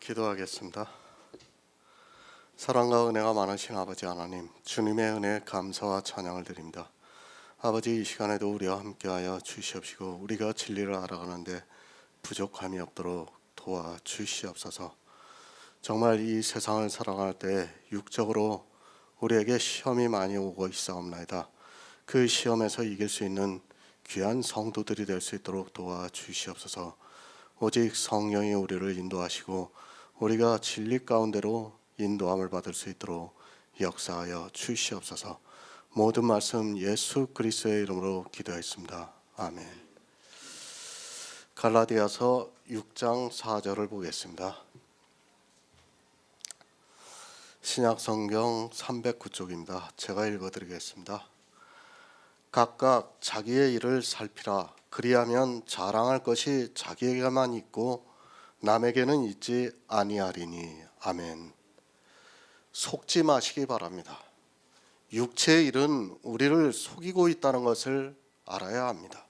기도하겠습니다. 사랑과 은혜가 많으신 아버지 하나님, 주님의 은혜에 감사와 찬양을 드립니다. 아버지, 이 시간에도 우리와 함께하여 주시옵시고 우리가 진리를 알아가는데 부족함이 없도록 도와주시옵소서. 정말 이 세상을 살아갈 때 육적으로 우리에게 시험이 많이 오고 있사옵나이다. 그 시험에서 이길 수 있는 귀한 성도들이 될 수 있도록 도와주시옵소서. 오직 성령이 우리를 인도하시고 우리가 진리 가운데로 인도함을 받을 수 있도록 역사하여 주시옵소서. 모든 말씀 예수 그리스도의 이름으로 기도했습니다. 아멘. 갈라디아서 6장 4절을 보겠습니다. 신약성경 309쪽입니다. 제가 읽어드리겠습니다. 각각 자기의 일을 살피라. 그리하면 자랑할 것이 자기에게만 있고 남에게는 있지 아니하리니. 아멘. 속지 마시기 바랍니다. 육체의 일은 우리를 속이고 있다는 것을 알아야 합니다.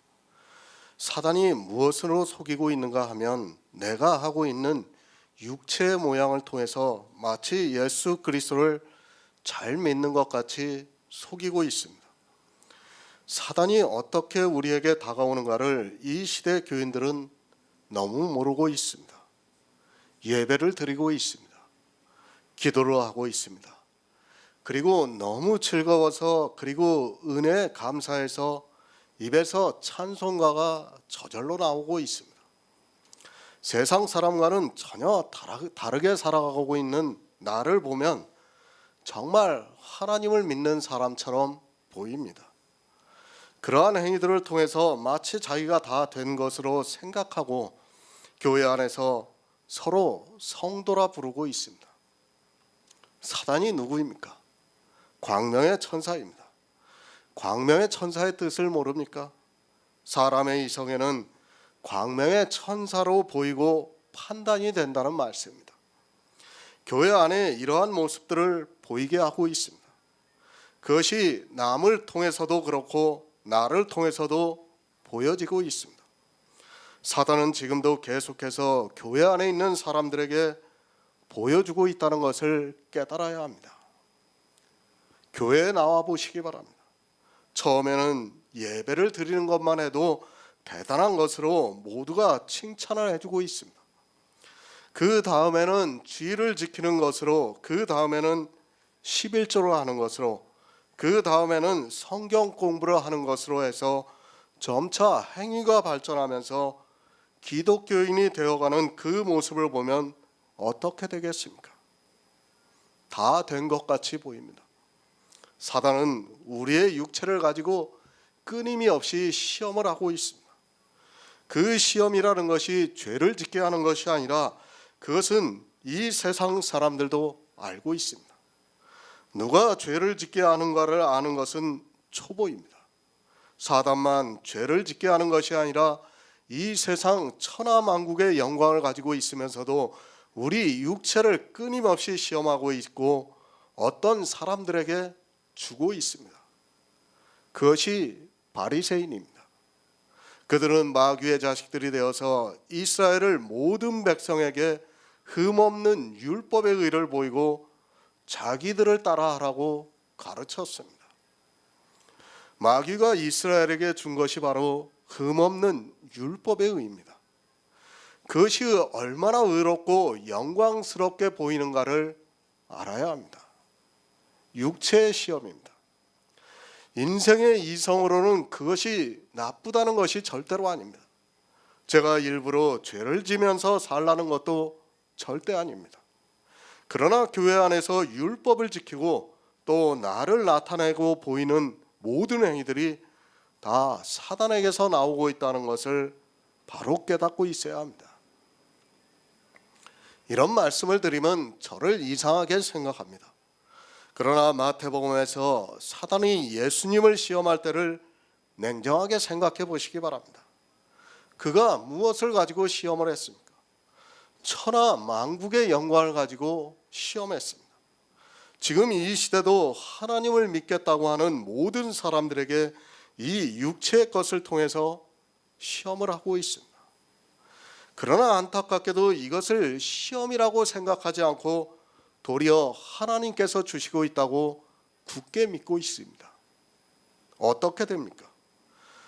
사단이 무엇으로 속이고 있는가 하면 내가 하고 있는 육체의 모양을 통해서 마치 예수 그리스도를 잘 믿는 것 같이 속이고 있습니다. 사단이 어떻게 우리에게 다가오는가를 이 시대 교인들은 너무 모르고 있습니다. 예배를 드리고 있습니다. 기도를 하고 있습니다. 그리고 너무 즐거워서 그리고 은혜에 감사해서 입에서 찬송가가 저절로 나오고 있습니다. 세상 사람과는 전혀 다르게 살아가고 있는 나를 보면 정말 하나님을 믿는 사람처럼 보입니다. 그러한 행위들을 통해서 마치 자기가 다 된 것으로 생각하고 교회 안에서 서로 성도라 부르고 있습니다. 사단이 누구입니까? 광명의 천사입니다. 광명의 천사의 뜻을 모릅니까? 사람의 이성에는 광명의 천사로 보이고 판단이 된다는 말씀입니다. 교회 안에 이러한 모습들을 보이게 하고 있습니다. 그것이 남을 통해서도 그렇고 나를 통해서도 보여지고 있습니다. 사단은 지금도 계속해서 교회 안에 있는 사람들에게 보여주고 있다는 것을 깨달아야 합니다. 교회에 나와 보시기 바랍니다. 처음에는 예배를 드리는 것만 해도 대단한 것으로 모두가 칭찬을 해주고 있습니다. 그 다음에는 주의를 지키는 것으로, 그 다음에는 11조를 하는 것으로, 그 다음에는 성경 공부를 하는 것으로 해서 점차 행위가 발전하면서 기독교인이 되어가는 그 모습을 보면 어떻게 되겠습니까? 다 된 것 같이 보입니다. 사단은 우리의 육체를 가지고 끊임이 시험을 하고 있습니다. 그 시험이라는 것이 죄를 짓게 하는 것이 아니라 그것은 이 세상 사람들도 알고 있습니다. 누가 죄를 짓게 하는가를 아는 것은 초보입니다. 사단만 죄를 짓게 하는 것이 아니라 이 세상 천하만국의 영광을 가지고 있으면서도 우리 육체를 끊임없이 시험하고 있고 어떤 사람들에게 주고 있습니다. 그것이 바리새인입니다. 그들은 마귀의 자식들이 되어서 이스라엘을 모든 백성에게 흠없는 율법의 의를 보이고 자기들을 따라하라고 가르쳤습니다. 마귀가 이스라엘에게 준 것이 바로 흠없는 율법의 의입니다. 그것이 얼마나 의롭고 영광스럽게 보이는가를 알아야 합니다. 육체의 시험입니다. 인생의 이성으로는 그것이 나쁘다는 것이 절대로 아닙니다. 제가 일부러 죄를 지면서 살라는 것도 절대 아닙니다. 그러나 교회 안에서 율법을 지키고 또 나를 나타내고 보이는 모든 행위들이 다 사단에게서 나오고 있다는 것을 바로 깨닫고 있어야 합니다. 이런 말씀을 드리면 저를 이상하게 생각합니다. 그러나 마태복음에서 사단이 예수님을 시험할 때를 냉정하게 생각해 보시기 바랍니다. 그가 무엇을 가지고 시험을 했습니까? 천하 만국의 영광을 가지고 시험했습니다. 지금 이 시대도 하나님을 믿겠다고 하는 모든 사람들에게 이 육체의 것을 통해서 시험을 하고 있습니다. 그러나 안타깝게도 이것을 시험이라고 생각하지 않고 도리어 하나님께서 주시고 있다고 굳게 믿고 있습니다. 어떻게 됩니까?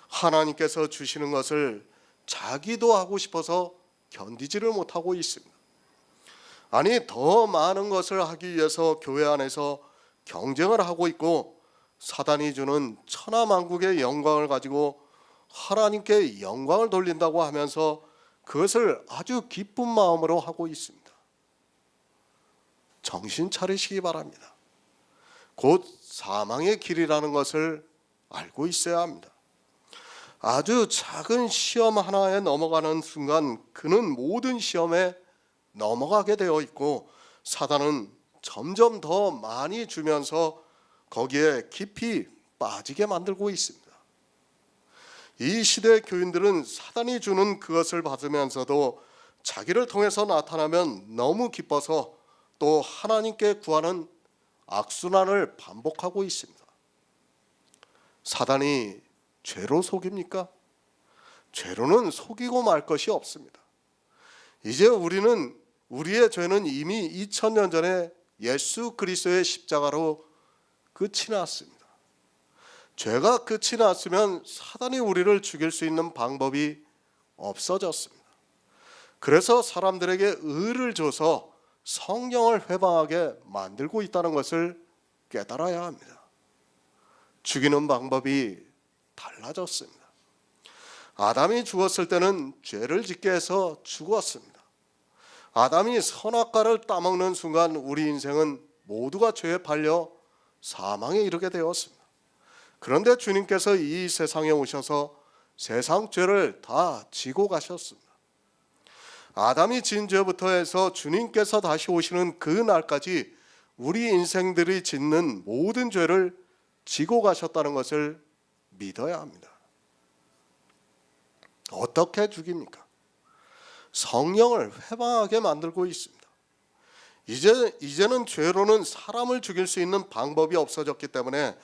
하나님께서 주시는 것을 자기도 하고 싶어서 견디지를 못하고 있습니다. 아니, 더 많은 것을 하기 위해서 교회 안에서 경쟁을 하고 있고, 사단이 주는 천하만국의 영광을 가지고 하나님께 영광을 돌린다고 하면서 그것을 아주 기쁜 마음으로 하고 있습니다. 정신 차리시기 바랍니다. 곧 사망의 길이라는 것을 알고 있어야 합니다. 아주 작은 시험 하나에 넘어가는 순간 그는 모든 시험에 넘어가게 되어 있고, 사단은 점점 더 많이 주면서 거기에 깊이 빠지게 만들고 있습니다. 이 시대 교인들은 사단이 주는 그것을 받으면서도 자기를 통해서 나타나면 너무 기뻐서 또 하나님께 구하는 악순환을 반복하고 있습니다. 사단이 죄로 속입니까? 죄로는 속이고 말 것이 없습니다. 이제 우리의 죄는 이미 2000년 전에 예수 그리스도의 십자가로 끝이 났습니다. 죄가 끝이 났으면 사단이 우리를 죽일 수 있는 방법이 없어졌습니다. 그래서 사람들에게 의를 줘서 성령을 회방하게 만들고 있다는 것을 깨달아야 합니다. 죽이는 방법이 달라졌습니다. 아담이 죽었을 때는 죄를 짓게 해서 죽었습니다. 아담이 선악과를 따먹는 순간 우리 인생은 모두가 죄에 팔려 사망에 이르게 되었습니다. 그런데 주님께서 이 세상에 오셔서 세상 죄를 다 지고 가셨습니다. 아담이 진 죄부터 해서 주님께서 다시 오시는 그 날까지 우리 인생들이 짓는 모든 죄를 지고 가셨다는 것을 믿어야 합니다. 어떻게 죽입니까? 성령을 회방하게 만들고 있습니다. 이제는 죄로는 사람을 죽일 수 있는 방법이 없어졌기 때문에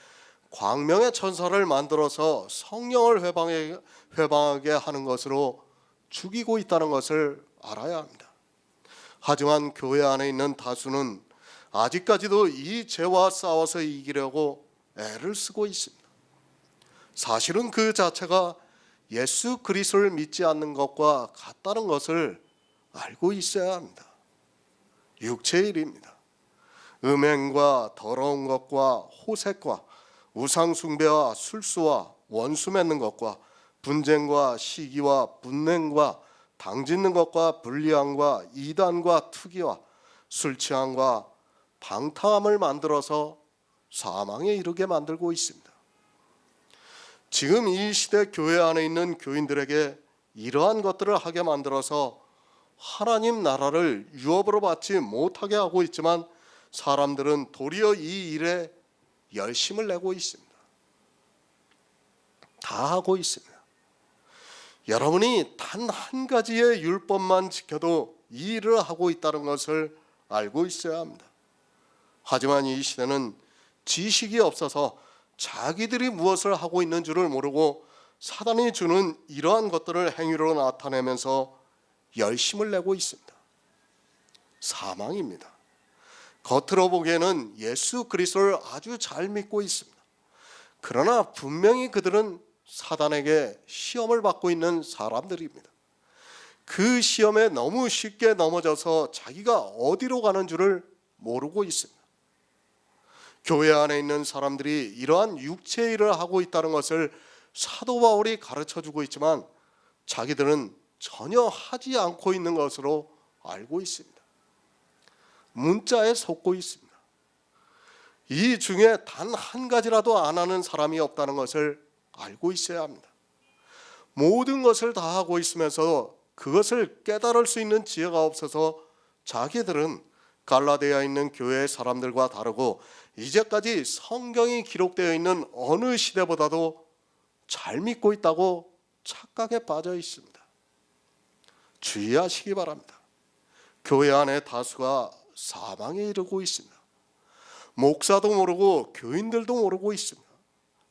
광명의 천사를 만들어서 성령을 회방하게 하는 것으로 죽이고 있다는 것을 알아야 합니다. 하지만 교회 안에 있는 다수는 아직까지도 이 죄와 싸워서 이기려고 애를 쓰고 있습니다. 사실은 그 자체가 예수 그리스도를 믿지 않는 것과 같다는 것을 알고 있어야 합니다. 육체의 일입니다. 음행과 더러운 것과 호색과 우상숭배와 술수와 원수 맺는 것과 분쟁과 시기와 분냉과 당짓는 것과 불리함과 이단과 투기와 술취함과 방탕함을 만들어서 사망에 이르게 만들고 있습니다. 지금 이 시대 교회 안에 있는 교인들에게 이러한 것들을 하게 만들어서 하나님 나라를 유업으로 받지 못하게 하고 있지만 사람들은 도리어 이 일에 열심을 내고 있습니다. 다 하고 있습니다. 여러분이 단 한 가지의 율법만 지켜도 이 일을 하고 있다는 것을 알고 있어야 합니다. 하지만 이 시대는 지식이 없어서 자기들이 무엇을 하고 있는 줄을 모르고 사단이 주는 이러한 것들을 행위로 나타내면서 열심을 내고 있습니다. 사망입니다. 겉으로 보기에는 예수 그리스도를 아주 잘 믿고 있습니다. 그러나 분명히 그들은 사단에게 시험을 받고 있는 사람들입니다. 그 시험에 너무 쉽게 넘어져서 자기가 어디로 가는 줄을 모르고 있습니다. 교회 안에 있는 사람들이 이러한 육체의 일을 하고 있다는 것을 사도 바울이 가르쳐주고 있지만 자기들은 전혀 하지 않고 있는 것으로 알고 있습니다. 문자에 속고 있습니다. 이 중에 단 한 가지라도 안 하는 사람이 없다는 것을 알고 있어야 합니다. 모든 것을 다 하고 있으면서 그것을 깨달을 수 있는 지혜가 없어서 자기들은 갈라디아에 있는 교회의 사람들과 다르고 이제까지 성경이 기록되어 있는 어느 시대보다도 잘 믿고 있다고 착각에 빠져 있습니다. 주의하시기 바랍니다. 교회 안에 다수가 사망에 이르고 있습니다. 목사도 모르고 교인들도 모르고 있습니다.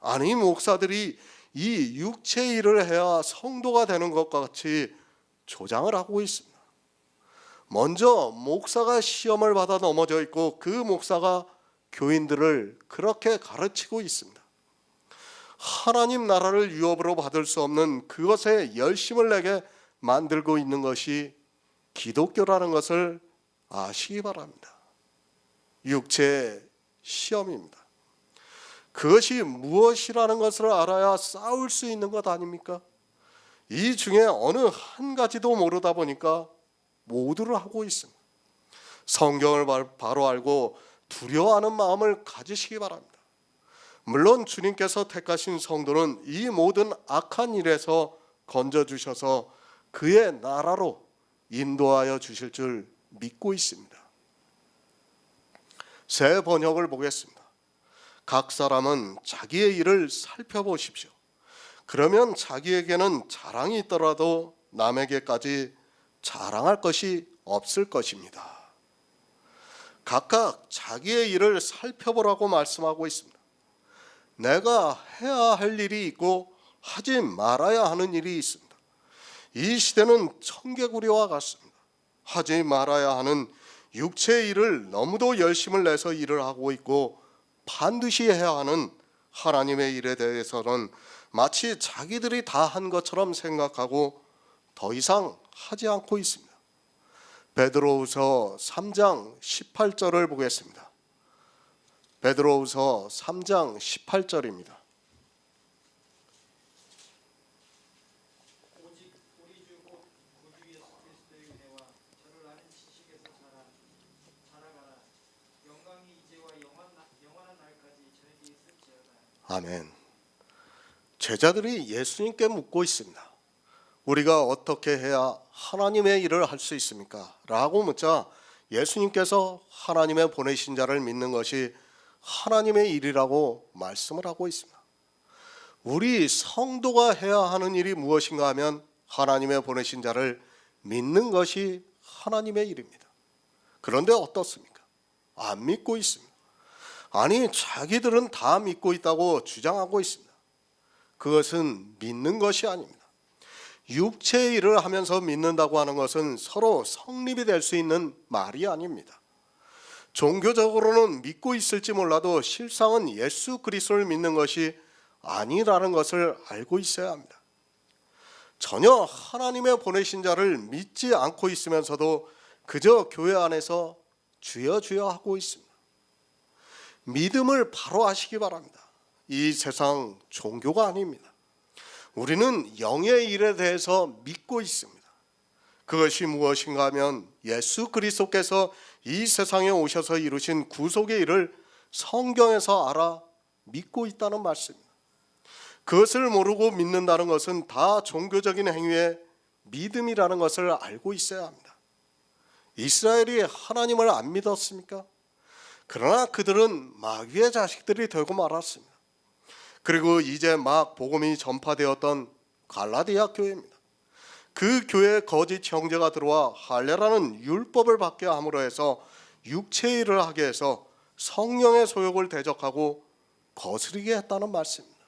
아니, 목사들이 이 육체 일을 해야 성도가 되는 것 같이 조장을 하고 있습니다. 먼저 목사가 시험을 받아 넘어져 있고 그 목사가 교인들을 그렇게 가르치고 있습니다. 하나님 나라를 유업으로 받을 수 없는 그것에 열심을 내게 만들고 있는 것이 기독교라는 것을 아시기 바랍니다. 육체의 시험입니다. 그것이 무엇이라는 것을 알아야 싸울 수 있는 것 아닙니까? 이 중에 어느 한 가지도 모르다 보니까 모두를 하고 있습니다. 성경을 바로 알고 두려워하는 마음을 가지시기 바랍니다. 물론 주님께서 택하신 성도는 이 모든 악한 일에서 건져주셔서 그의 나라로 인도하여 주실 줄 믿고 있습니다. 새 번역을 보겠습니다. 각 사람은 자기의 일을 살펴보십시오. 그러면 자기에게는 자랑이 있더라도 남에게까지 자랑할 것이 없을 것입니다. 각각 자기의 일을 살펴보라고 말씀하고 있습니다. 내가 해야 할 일이 있고 하지 말아야 하는 일이 있습니다. 이 시대는 청개구리와 같습니다. 하지 말아야 하는 육체의 일을 너무도 열심을 내서 일을 하고 있고 반드시 해야 하는 하나님의 일에 대해서는 마치 자기들이 다 한 것처럼 생각하고 더 이상 하지 않고 있습니다. 베드로후서 3장 18절을 보겠습니다. 베드로후서 3장 18절입니다. 오직 우리 주 곧 구주 예수 그리스도의 은혜와 저를 아는 지식에서 자라가라. 영광이 이제와 영원한 날까지 저에게 있을지어다. 아멘. 제자들이 예수님께 묻고 있습니다. 우리가 어떻게 해야 하나님의 일을 할 수 있습니까? 라고 묻자 예수님께서 하나님의 보내신 자를 믿는 것이 하나님의 일이라고 말씀을 하고 있습니다. 우리 성도가 해야 하는 일이 무엇인가 하면 하나님의 보내신 자를 믿는 것이 하나님의 일입니다. 그런데 어떻습니까? 안 믿고 있습니다. 아니, 자기들은 다 믿고 있다고 주장하고 있습니다. 그것은 믿는 것이 아닙니다. 육체의 일을 하면서 믿는다고 하는 것은 서로 성립이 될 수 있는 말이 아닙니다. 종교적으로는 믿고 있을지 몰라도 실상은 예수 그리스도를 믿는 것이 아니라는 것을 알고 있어야 합니다. 전혀 하나님의 보내신 자를 믿지 않고 있으면서도 그저 교회 안에서 주여 주여 하고 있습니다. 믿음을 바로 하시기 바랍니다. 이 세상 종교가 아닙니다. 우리는 영의 일에 대해서 믿고 있습니다. 그것이 무엇인가 하면 예수 그리스도께서 이 세상에 오셔서 이루신 구속의 일을 성경에서 알아 믿고 있다는 말씀입니다. 그것을 모르고 믿는다는 것은 다 종교적인 행위의 믿음이라는 것을 알고 있어야 합니다. 이스라엘이 하나님을 안 믿었습니까? 그러나 그들은 마귀의 자식들이 되고 말았습니다. 그리고 이제 막 복음이 전파되었던 갈라디아 교회입니다. 그 교회에 거짓 형제가 들어와 할례라는 율법을 받게 함으로 해서 육체의 일을 하게 해서 성령의 소욕을 대적하고 거스르게 했다는 말씀입니다.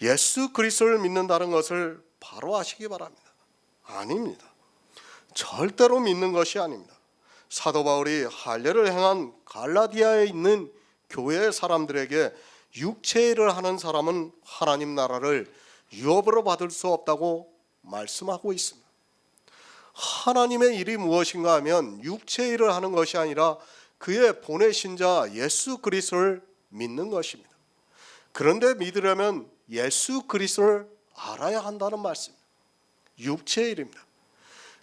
예수 그리스도를 믿는다는 것을 바로 아시기 바랍니다. 아닙니다. 절대로 믿는 것이 아닙니다. 사도 바울이 할례를 행한 갈라디아에 있는 교회의 사람들에게 육체의 일을 하는 사람은 하나님 나라를 유업으로 받을 수 없다고 말씀하고 있습니다. 하나님의 일이 무엇인가 하면 육체의 일을 하는 것이 아니라 그의 보내신 자 예수 그리스도를 믿는 것입니다. 그런데 믿으려면 예수 그리스도를 알아야 한다는 말씀입니다. 육체의 일입니다.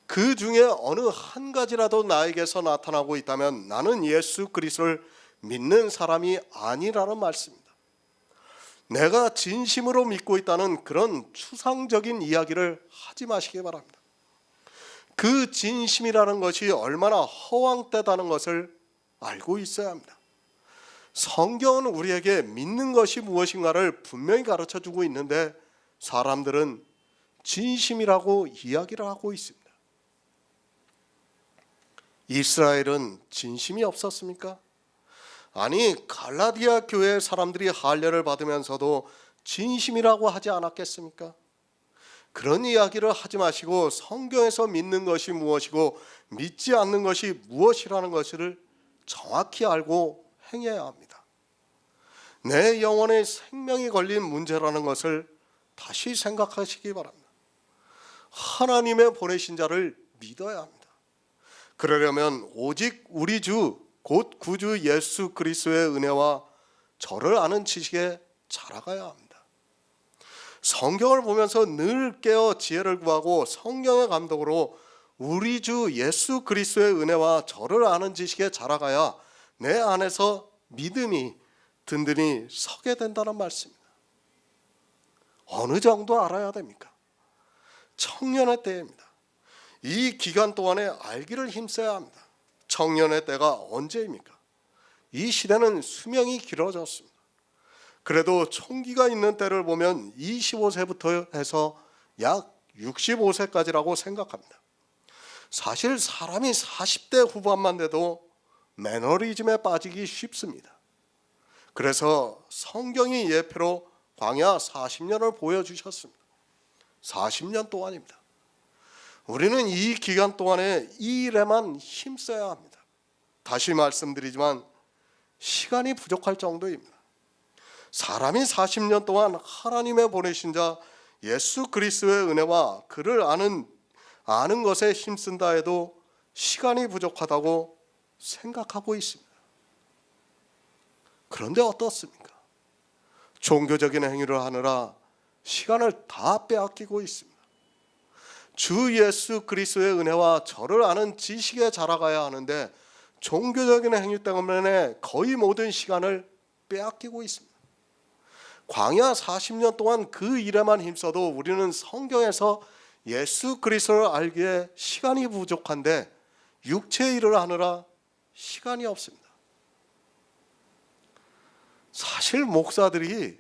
그 중에 어느 한 가지라도 나에게서 나타나고 있다면 나는 예수 그리스도를 믿는 사람이 아니라는 말씀입니다. 내가 진심으로 믿고 있다는 그런 추상적인 이야기를 하지 마시기 바랍니다. 그 진심이라는 것이 얼마나 허황되다는 것을 알고 있어야 합니다. 성경은 우리에게 믿는 것이 무엇인가를 분명히 가르쳐주고 있는데 사람들은 진심이라고 이야기를 하고 있습니다. 이스라엘은 진심이 없었습니까? 아니, 갈라디아 교회 사람들이 할례를 받으면서도 진심이라고 하지 않았겠습니까? 그런 이야기를 하지 마시고 성경에서 믿는 것이 무엇이고 믿지 않는 것이 무엇이라는 것을 정확히 알고 행해야 합니다. 내 영혼의 생명이 걸린 문제라는 것을 다시 생각하시기 바랍니다. 하나님의 보내신 자를 믿어야 합니다. 그러려면 오직 우리 주 곧 구주 예수 그리스도의 은혜와 저를 아는 지식에 자라가야 합니다. 성경을 보면서 늘 깨어 지혜를 구하고 성경의 감독으로 우리 주 예수 그리스도의 은혜와 저를 아는 지식에 자라가야 내 안에서 믿음이 든든히 서게 된다는 말씀입니다. 어느 정도 알아야 됩니까? 청년의 때입니다. 이 기간 동안에 알기를 힘써야 합니다. 청년의 때가 언제입니까? 이 시대는 수명이 길어졌습니다. 그래도 총기가 있는 때를 보면 25세부터 해서 약 65세까지라고 생각합니다. 사실 사람이 40대 후반만 돼도 매너리즘에 빠지기 쉽습니다. 그래서 성경이 예표로 광야 40년을 보여주셨습니다. 40년 동안입니다. 우리는 이 기간 동안에 이 일에만 힘써야 합니다. 다시 말씀드리지만 시간이 부족할 정도입니다. 사람이 40년 동안 하나님의 보내신 자 예수 그리스도의 은혜와 그를 아는 것에 힘쓴다 해도 시간이 부족하다고 생각하고 있습니다. 그런데 어떻습니까? 종교적인 행위를 하느라 시간을 다 빼앗기고 있습니다. 주 예수 그리스도의 은혜와 저를 아는 지식에 자라가야 하는데 종교적인 행위 때문에 거의 모든 시간을 빼앗기고 있습니다. 광야 40년 동안 그 일에만 힘써도 우리는 성경에서 예수 그리스도를 알기에 시간이 부족한데 육체의 일을 하느라 시간이 없습니다. 사실 목사들이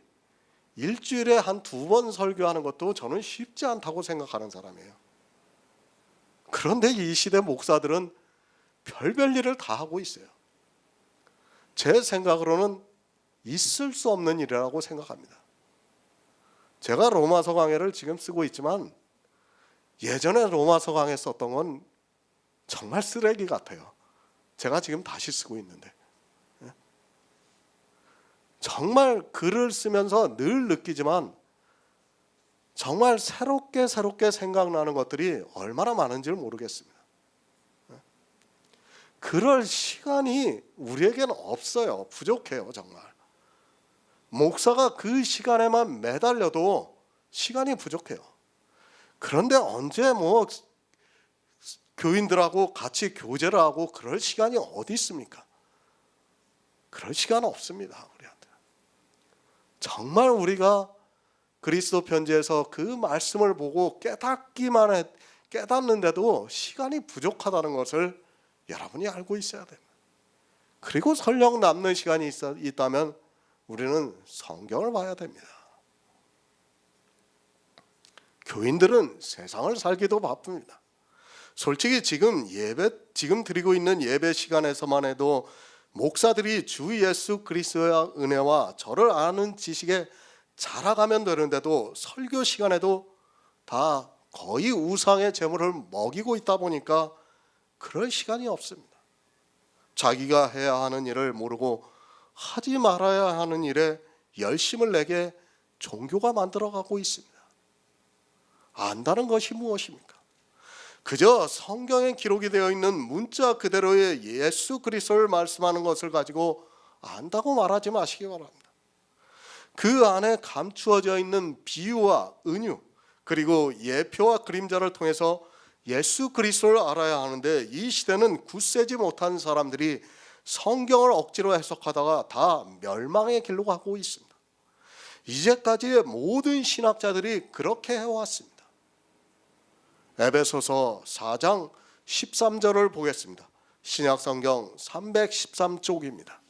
일주일에 한 2번 설교하는 것도 저는 쉽지 않다고 생각하는 사람이에요. 그런데 이 시대 목사들은 별별 일을 다 하고 있어요. 제 생각으로는 있을 수 없는 일이라고 생각합니다. 제가 로마서 강해를 지금 쓰고 있지만 예전에 로마서 강해 썼던 건 정말 쓰레기 같아요. 제가 지금 다시 쓰고 있는데 정말 글을 쓰면서 늘 느끼지만 정말 새롭게 생각나는 것들이 얼마나 많은지를 모르겠습니다. 그럴 시간이 우리에게는 없어요. 부족해요. 정말. 목사가 그 시간에만 매달려도 시간이 부족해요. 그런데 언제 교인들하고 같이 교제를 하고 그럴 시간이 어디 있습니까? 그럴 시간 없습니다. 우리한테. 정말 우리가 그리스도 편지에서 그 말씀을 보고 깨닫는데도 시간이 부족하다는 것을 여러분이 알고 있어야 됩니다. 그리고 설령 남는 시간이 있다면 우리는 성경을 봐야 됩니다. 교인들은 세상을 살기도 바쁩니다. 솔직히 지금 드리고 있는 예배 시간에서만 해도 목사들이 주 예수 그리스도의 은혜와 저를 아는 지식에 자라가면 되는데도 설교 시간에도 다 거의 우상의 제물을 먹이고 있다 보니까 그럴 시간이 없습니다. 자기가 해야 하는 일을 모르고 하지 말아야 하는 일에 열심을 내게 종교가 만들어가고 있습니다. 안다는 것이 무엇입니까? 그저 성경에 기록이 되어 있는 문자 그대로의 예수 그리스도를 말씀하는 것을 가지고 안다고 말하지 마시기 바랍니다. 그 안에 감추어져 있는 비유와 은유 그리고 예표와 그림자를 통해서 예수 그리스도를 알아야 하는데 이 시대는 굳세지 못한 사람들이 성경을 억지로 해석하다가 다 멸망의 길로 가고 있습니다. 이제까지의 모든 신학자들이 그렇게 해왔습니다. 에베소서 4장 13절을 보겠습니다. 신약성경 313쪽입니다.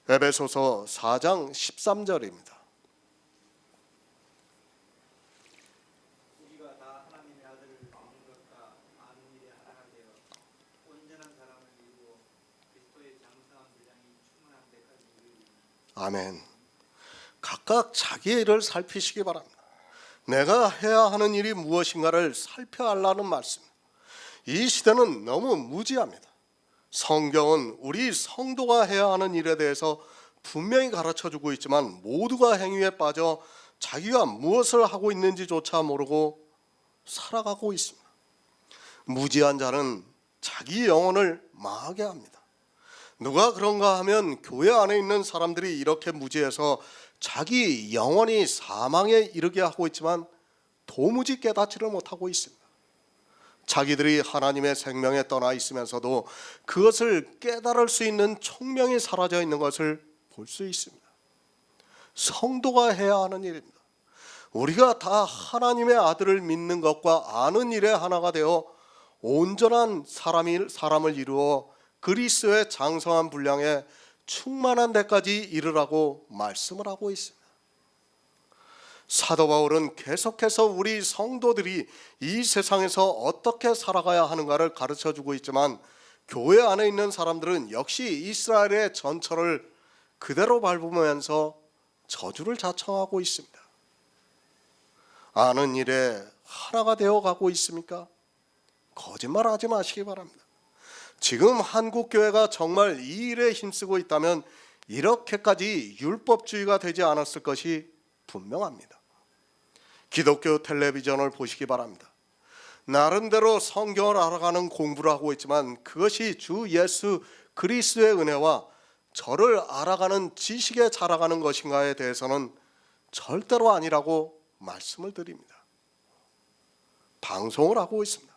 에베소서 4장 13절입니다. 우리가 다 하나님의 아들을 믿는 것과 아는 일에 하나가 되어 온전한 사람을 이루어 그리스도의 장성한 분량이 충만한 데까지 이르리니. 아멘. 각각 자기의 일을 살피시기 바랍니다. 내가 해야 하는 일이 무엇인가를 살펴하라는 말씀. 이 시대는 너무 무지합니다. 성경은 우리 성도가 해야 하는 일에 대해서 분명히 가르쳐주고 있지만 모두가 행위에 빠져 자기가 무엇을 하고 있는지조차 모르고 살아가고 있습니다. 무지한 자는 자기 영혼을 망하게 합니다. 누가 그런가 하면 교회 안에 있는 사람들이 이렇게 무지해서 자기 영혼이 사망에 이르게 하고 있지만 도무지 깨닫지를 못하고 있습니다. 자기들이 하나님의 생명에 떠나 있으면서도 그것을 깨달을 수 있는 총명이 사라져 있는 것을 볼 수 있습니다. 성도가 해야 하는 일입니다. 우리가 다 하나님의 아들을 믿는 것과 아는 일에 하나가 되어 온전한 사람을 이루어 그리스도의 장성한 분량에 충만한 데까지 이르라고 말씀을 하고 있습니다. 사도 바울은 계속해서 우리 성도들이 이 세상에서 어떻게 살아가야 하는가를 가르쳐주고 있지만 교회 안에 있는 사람들은 역시 이스라엘의 전철을 그대로 밟으면서 저주를 자청하고 있습니다. 아는 일에 하나가 되어 가고 있습니까? 거짓말하지 마시기 바랍니다. 지금 한국 교회가 정말 이 일에 힘쓰고 있다면 이렇게까지 율법주의가 되지 않았을 것이 분명합니다. 기독교 텔레비전을 보시기 바랍니다. 나름대로 성경을 알아가는 공부를 하고 있지만 그것이 주 예수 그리스도의 은혜와 저를 알아가는 지식에 자라가는 것인가에 대해서는 절대로 아니라고 말씀을 드립니다. 방송을 하고 있습니다.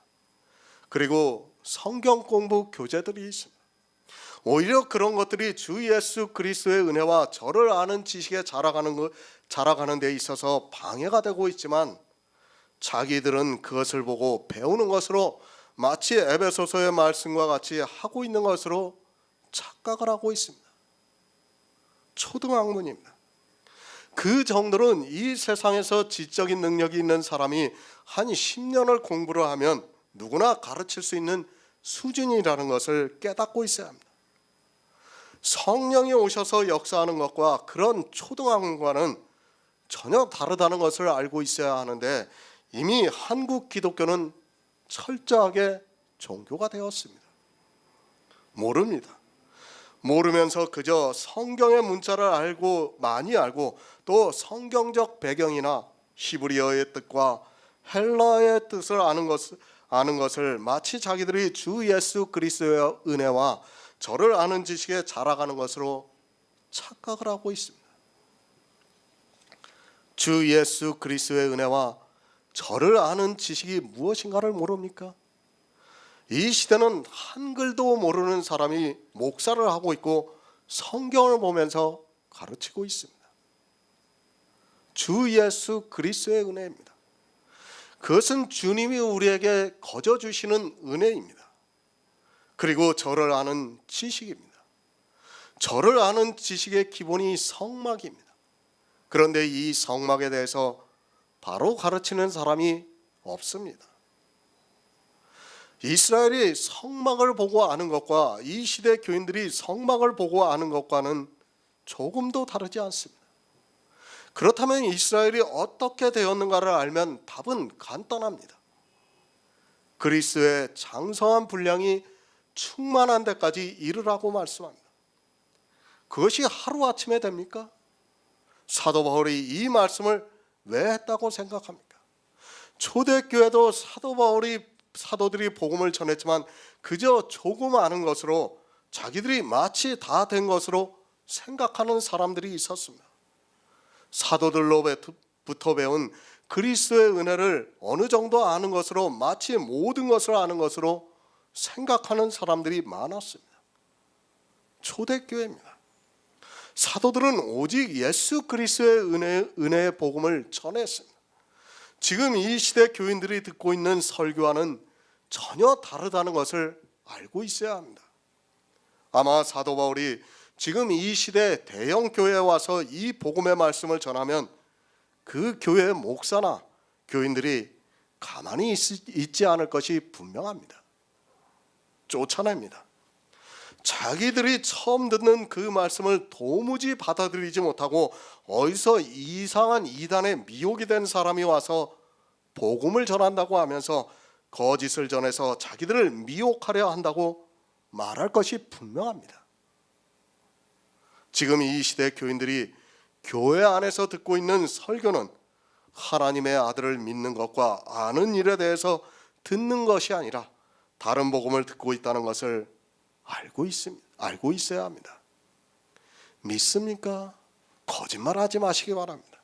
그리고 성경 공부 교재들이 있습니다. 오히려 그런 것들이 주 예수 그리스도의 은혜와 저를 아는 지식에 자라가는 데 있어서 방해가 되고 있지만 자기들은 그것을 보고 배우는 것으로 마치 에베소서의 말씀과 같이 하고 있는 것으로 착각을 하고 있습니다. 초등학문입니다. 그 정도는 이 세상에서 지적인 능력이 있는 사람이 한 10년을 공부를 하면 누구나 가르칠 수 있는 수준이라는 것을 깨닫고 있어야 합니다. 성령이 오셔서 역사하는 것과 그런 초등학문과는 전혀 다르다는 것을 알고 있어야 하는데 이미 한국 기독교는 철저하게 종교가 되었습니다. 모릅니다. 모르면서 그저 성경의 문자를 많이 알고 또 성경적 배경이나 히브리어의 뜻과 헬라어의 뜻을 아는 것을 마치 자기들이 주 예수 그리스도의 은혜와 저를 아는 지식에 자라가는 것으로 착각을 하고 있습니다. 주 예수 그리스도의 은혜와 저를 아는 지식이 무엇인가를 모릅니까? 이 시대는 한글도 모르는 사람이 목사를 하고 있고 성경을 보면서 가르치고 있습니다. 주 예수 그리스도의 은혜입니다. 그것은 주님이 우리에게 거저 주시는 은혜입니다. 그리고 저를 아는 지식입니다. 저를 아는 지식의 기본이 성막입니다. 그런데 이 성막에 대해서 바로 가르치는 사람이 없습니다. 이스라엘이 성막을 보고 아는 것과 이 시대 교인들이 성막을 보고 아는 것과는 조금도 다르지 않습니다. 그렇다면 이스라엘이 어떻게 되었는가를 알면 답은 간단합니다. 그리스도의 장성한 분량이 충만한 데까지 이르라고 말씀합니다. 그것이 하루아침에 됩니까? 사도 바울이 이 말씀을 왜 했다고 생각합니까? 초대교회도 사도들이 복음을 전했지만 그저 조금 아는 것으로 자기들이 마치 다 된 것으로 생각하는 사람들이 있었습니다. 사도들로부터 배운 그리스도의 은혜를 어느 정도 아는 것으로 마치 모든 것을 아는 것으로 생각하는 사람들이 많았습니다. 초대교회입니다. 사도들은 오직 예수 그리스도의 은혜의 복음을 전했습니다. 지금 이 시대 교인들이 듣고 있는 설교와는 전혀 다르다는 것을 알고 있어야 합니다. 아마 사도 바울이 지금 이 시대 대형 교회에 와서 이 복음의 말씀을 전하면 그 교회의 목사나 교인들이 가만히 있지 않을 것이 분명합니다. 쫓아냅니다. 자기들이 처음 듣는 그 말씀을 도무지 받아들이지 못하고 어디서 이상한 이단의 미혹이 된 사람이 와서 복음을 전한다고 하면서 거짓을 전해서 자기들을 미혹하려 한다고 말할 것이 분명합니다. 지금 이 시대 교인들이 교회 안에서 듣고 있는 설교는 하나님의 아들을 믿는 것과 아는 일에 대해서 듣는 것이 아니라 다른 복음을 듣고 있다는 것을 알고 있어야 합니다. 믿습니까? 거짓말하지 마시기 바랍니다.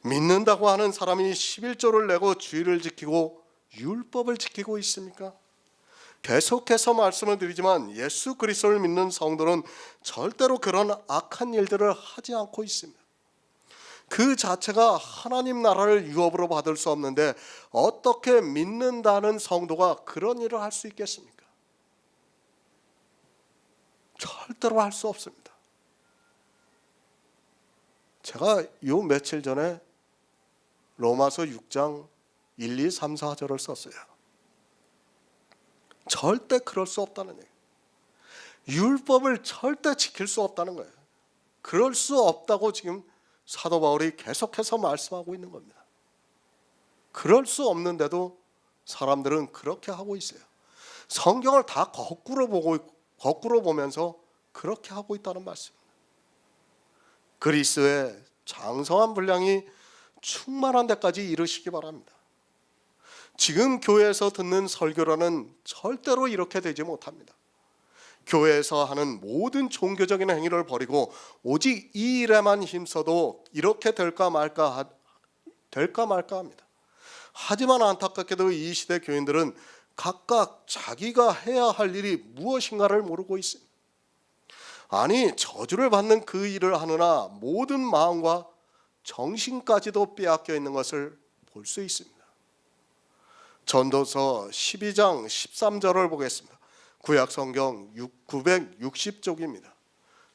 믿는다고 하는 사람이 11조를 내고 주의를 지키고 율법을 지키고 있습니까? 계속해서 말씀을 드리지만 예수 그리스도를 믿는 성도는 절대로 그런 악한 일들을 하지 않고 있습니다. 그 자체가 하나님 나라를 유업으로 받을 수 없는데 어떻게 믿는다는 성도가 그런 일을 할 수 있겠습니까? 절대로 할 수 없습니다. 제가 요 며칠 전에 로마서 6장 1, 2, 3, 4절을 썼어요. 절대 그럴 수 없다는 얘기예요. 율법을 절대 지킬 수 없다는 거예요. 그럴 수 없다고 지금 사도 바울이 계속해서 말씀하고 있는 겁니다. 그럴 수 없는데도 사람들은 그렇게 하고 있어요. 성경을 다 거꾸로 보면서 그렇게 하고 있다는 말씀입니다. 그리스도의 장성한 분량이 충만한 데까지 이르시기 바랍니다. 지금 교회에서 듣는 설교라는 절대로 이렇게 되지 못합니다. 교회에서 하는 모든 종교적인 행위를 버리고 오직 이 일에만 힘써도 이렇게 될까 말까 합니다. 하지만 안타깝게도 이 시대 교인들은 각각 자기가 해야 할 일이 무엇인가를 모르고 있습니다. 아니, 저주를 받는 그 일을 하느라 모든 마음과 정신까지도 빼앗겨 있는 것을 볼 수 있습니다. 전도서 12장 13절을 보겠습니다. 구약성경 960쪽입니다.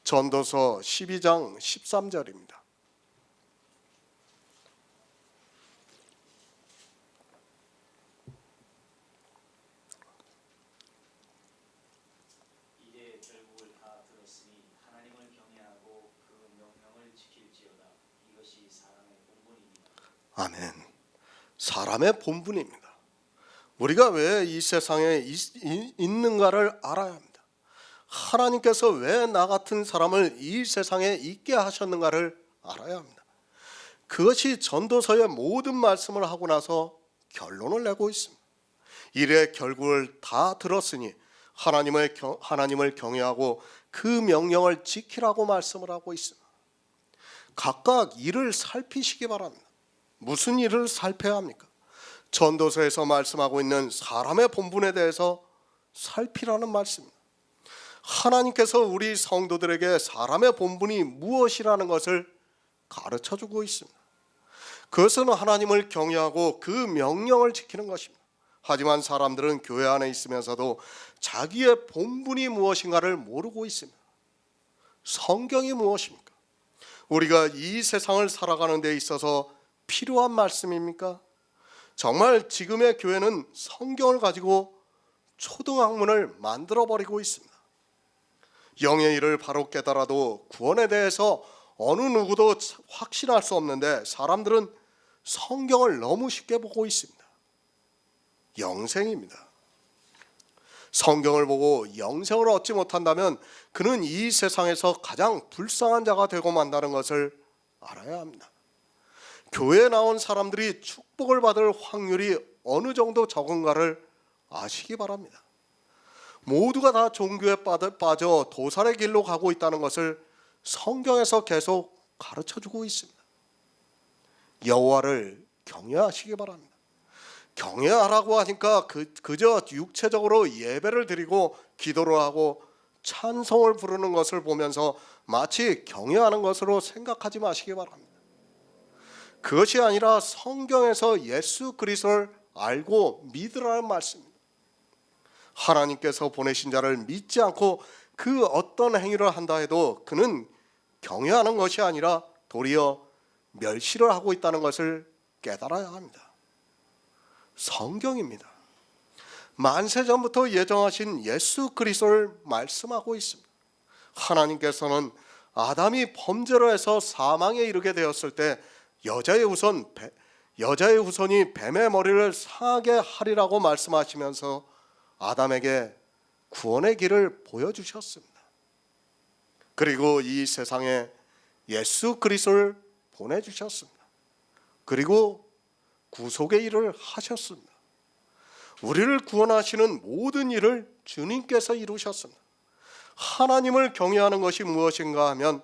전도서 12장 13절입니다. 이제 결국을 다 들었으니 하나님을 경외하고 그 명령을 지킬지어다. 이것이 사람의 본분입니다. 아멘. 사람의 본분입니다. 우리가 왜 이 세상에 있는가를 알아야 합니다. 하나님께서 왜 나 같은 사람을 이 세상에 있게 하셨는가를 알아야 합니다. 그것이 전도서의 모든 말씀을 하고 나서 결론을 내고 있습니다. 일의 결국을 다 들었으니 하나님을 경외하고 그 명령을 지키라고 말씀을 하고 있습니다. 각각 일을 살피시기 바랍니다. 무슨 일을 살펴야 합니까? 전도서에서 말씀하고 있는 사람의 본분에 대해서 살피라는 말씀입니다. 하나님께서 우리 성도들에게 사람의 본분이 무엇이라는 것을 가르쳐주고 있습니다. 그것은 하나님을 경외하고 그 명령을 지키는 것입니다. 하지만 사람들은 교회 안에 있으면서도 자기의 본분이 무엇인가를 모르고 있습니다. 성경이 무엇입니까? 우리가 이 세상을 살아가는 데 있어서 필요한 말씀입니까? 정말 지금의 교회는 성경을 가지고 초등학문을 만들어버리고 있습니다. 영의 일을 바로 깨달아도 구원에 대해서 어느 누구도 확신할 수 없는데 사람들은 성경을 너무 쉽게 보고 있습니다. 영생입니다. 성경을 보고 영생을 얻지 못한다면 그는 이 세상에서 가장 불쌍한 자가 되고 만다는 것을 알아야 합니다. 교회에 나온 사람들이 축복을 받을 확률이 어느 정도 적은가를 아시기 바랍니다. 모두가 다 종교에 빠져 도살의 길로 가고 있다는 것을 성경에서 계속 가르쳐주고 있습니다. 여호와를 경외하시기 바랍니다. 경외하라고 하니까 그저 육체적으로 예배를 드리고 기도를 하고 찬송을 부르는 것을 보면서 마치 경외하는 것으로 생각하지 마시기 바랍니다. 그것이 아니라 성경에서 예수 그리스도를 알고 믿으라는 말씀입니다. 하나님께서 보내신 자를 믿지 않고 그 어떤 행위를 한다 해도 그는 경외하는 것이 아니라 도리어 멸시를 하고 있다는 것을 깨달아야 합니다. 성경입니다. 만세 전부터 예정하신 예수 그리스도를 말씀하고 있습니다. 하나님께서는 아담이 범죄로 해서 사망에 이르게 되었을 때 여자의 후손이 뱀의 머리를 상하게 하리라고 말씀하시면서 아담에게 구원의 길을 보여주셨습니다. 그리고 이 세상에 예수 그리스도를 보내주셨습니다. 그리고 구속의 일을 하셨습니다. 우리를 구원하시는 모든 일을 주님께서 이루셨습니다. 하나님을 경외하는 것이 무엇인가 하면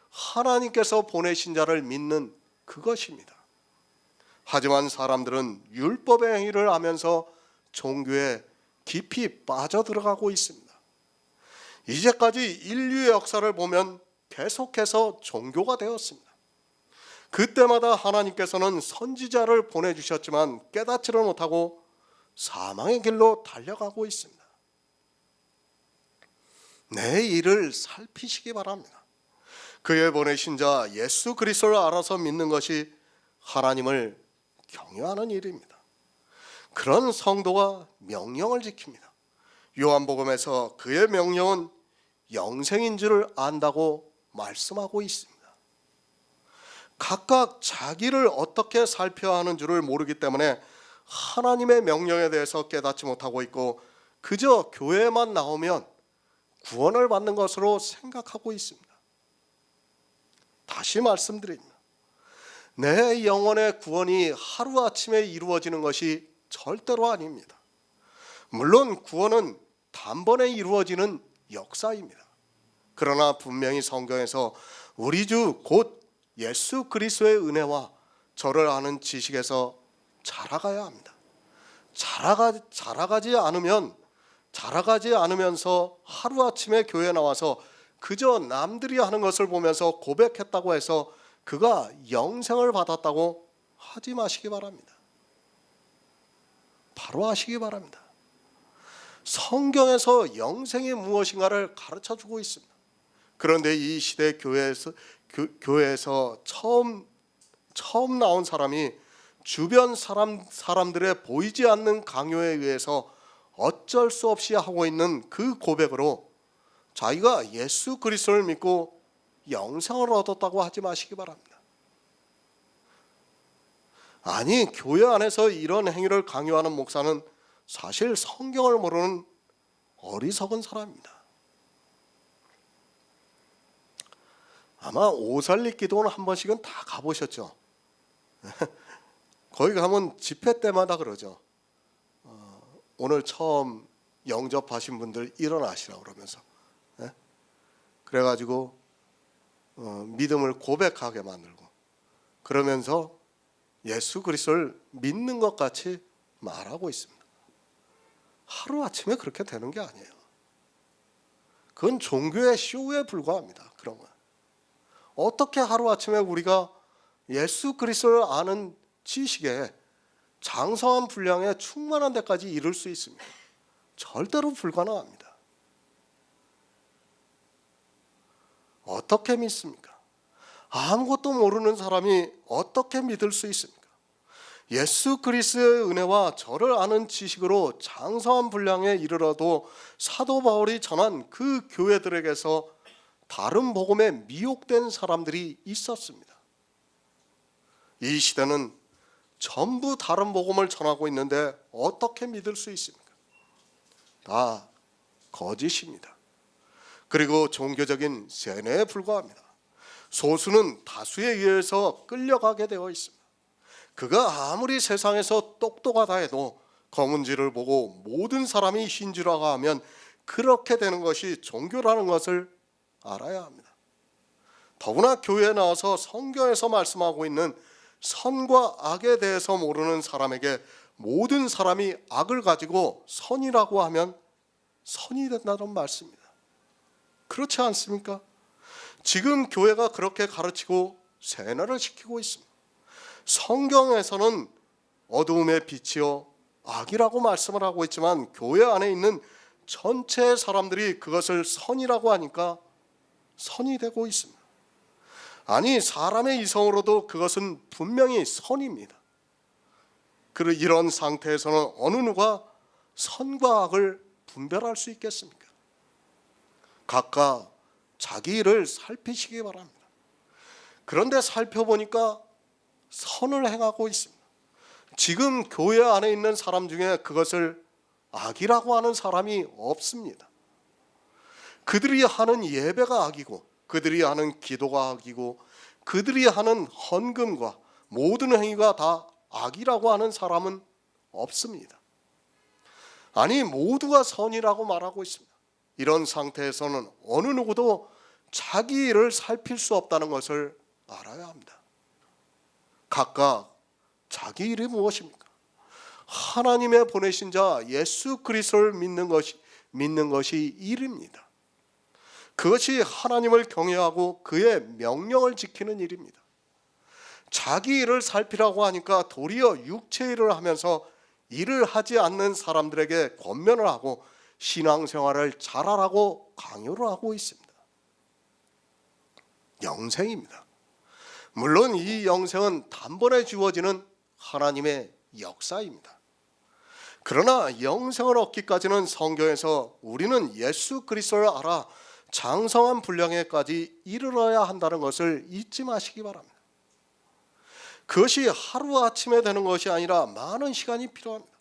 하나님께서 보내신 자를 믿는 그것입니다. 하지만 사람들은 율법의 행위를 하면서 종교에 깊이 빠져들어가고 있습니다. 이제까지 인류의 역사를 보면 계속해서 종교가 되었습니다. 그때마다 하나님께서는 선지자를 보내주셨지만 깨닫지를 못하고 사망의 길로 달려가고 있습니다. 내 일을 살피시기 바랍니다. 그의 보내신 자 예수 그리스도를 알아서 믿는 것이 하나님을 경외하는 일입니다. 그런 성도가 명령을 지킵니다. 요한복음에서 그의 명령은 영생인 줄을 안다고 말씀하고 있습니다. 각각 자기를 어떻게 살펴야 하는 줄을 모르기 때문에 하나님의 명령에 대해서 깨닫지 못하고 있고 그저 교회만 나오면 구원을 받는 것으로 생각하고 있습니다. 다시 말씀드립니다. 내 영혼의 구원이 하루아침에 이루어지는 것이 절대로 아닙니다. 물론 구원은 단번에 이루어지는 역사입니다. 그러나 분명히 성경에서 우리 주 곧 예수 그리스도의 은혜와 저를 아는 지식에서 자라가야 합니다. 자라가지 않으면서 하루아침에 교회에 나와서 그저 남들이 하는 것을 보면서 고백했다고 해서 그가 영생을 받았다고 하지 마시기 바랍니다. 바로 하시기 바랍니다. 성경에서 영생이 무엇인가를 가르쳐주고 있습니다. 그런데 이 시대 교회에서 처음 나온 사람이 주변 사람들의 보이지 않는 강요에 의해서 어쩔 수 없이 하고 있는 그 고백으로 자기가 예수 그리스도를 믿고 영생을 얻었다고 하지 마시기 바랍니다. 아니, 교회 안에서 이런 행위를 강요하는 목사는 사실 성경을 모르는 어리석은 사람입니다. 아마 오살리 기도원 한 번씩은 다 가보셨죠? 거기 가면 집회 때마다 그러죠. 오늘 처음 영접하신 분들 일어나시라고 그러면서 그래가지고 믿음을 고백하게 만들고 그러면서 예수 그리스도를 믿는 것 같이 말하고 있습니다. 하루아침에 그렇게 되는 게 아니에요. 그건 종교의 쇼에 불과합니다. 그런 거. 어떻게 하루아침에 우리가 예수 그리스도를 아는 지식에 장성한 분량에 충만한 데까지 이룰 수 있습니다. 절대로 불가능합니다. 어떻게 믿습니까? 아무것도 모르는 사람이 어떻게 믿을 수 있습니까? 예수 그리스도의 은혜와 저를 아는 지식으로 장성한 분량에 이르러도 사도 바울이 전한 그 교회들에게서 다른 복음에 미혹된 사람들이 있었습니다. 이 시대는 전부 다른 복음을 전하고 있는데 어떻게 믿을 수 있습니까? 다 거짓입니다. 그리고 종교적인 세뇌에 불과합니다. 소수는 다수에 의해서 끌려가게 되어 있습니다. 그가 아무리 세상에서 똑똑하다 해도 검은지를 보고 모든 사람이 흰 줄알아 하면 그렇게 되는 것이 종교라는 것을 알아야 합니다. 더구나 교회에 나와서 성경에서 말씀하고 있는 선과 악에 대해서 모르는 사람에게 모든 사람이 악을 가지고 선이라고 하면 선이 된다는 말씀입니다. 그렇지 않습니까? 지금 교회가 그렇게 가르치고 세뇌를 시키고 있습니다. 성경에서는 어두움의 빛이요 악이라고 말씀을 하고 있지만 교회 안에 있는 전체 사람들이 그것을 선이라고 하니까 선이 되고 있습니다. 아니, 사람의 이성으로도 그것은 분명히 선입니다. 이런 상태에서는 어느 누가 선과 악을 분별할 수 있겠습니까? 각각 자기 일을 살피시기 바랍니다. 그런데 살펴보니까 선을 행하고 있습니다. 지금 교회 안에 있는 사람 중에 그것을 악이라고 하는 사람이 없습니다. 그들이 하는 예배가 악이고, 그들이 하는 기도가 악이고, 그들이 하는 헌금과 모든 행위가 다 악이라고 하는 사람은 없습니다. 아니, 모두가 선이라고 말하고 있습니다. 이런 상태에서는 어느 누구도 자기 일을 살필 수 없다는 것을 알아야 합니다. 각각 자기 일이 무엇입니까? 하나님의 보내신 자 예수 그리스도를 믿는 것이 일입니다. 그것이 하나님을 경외하고 그의 명령을 지키는 일입니다. 자기 일을 살피라고 하니까 도리어 육체 일을 하면서 일을 하지 않는 사람들에게 권면을 하고 신앙생활을 잘하라고 강요를 하고 있습니다. 영생입니다. 물론 이 영생은 단번에 주어지는 하나님의 역사입니다. 그러나 영생을 얻기까지는 성경에서 우리는 예수 그리스도를 알아 장성한 분량에까지 이르러야 한다는 것을 잊지 마시기 바랍니다. 그것이 하루아침에 되는 것이 아니라 많은 시간이 필요합니다.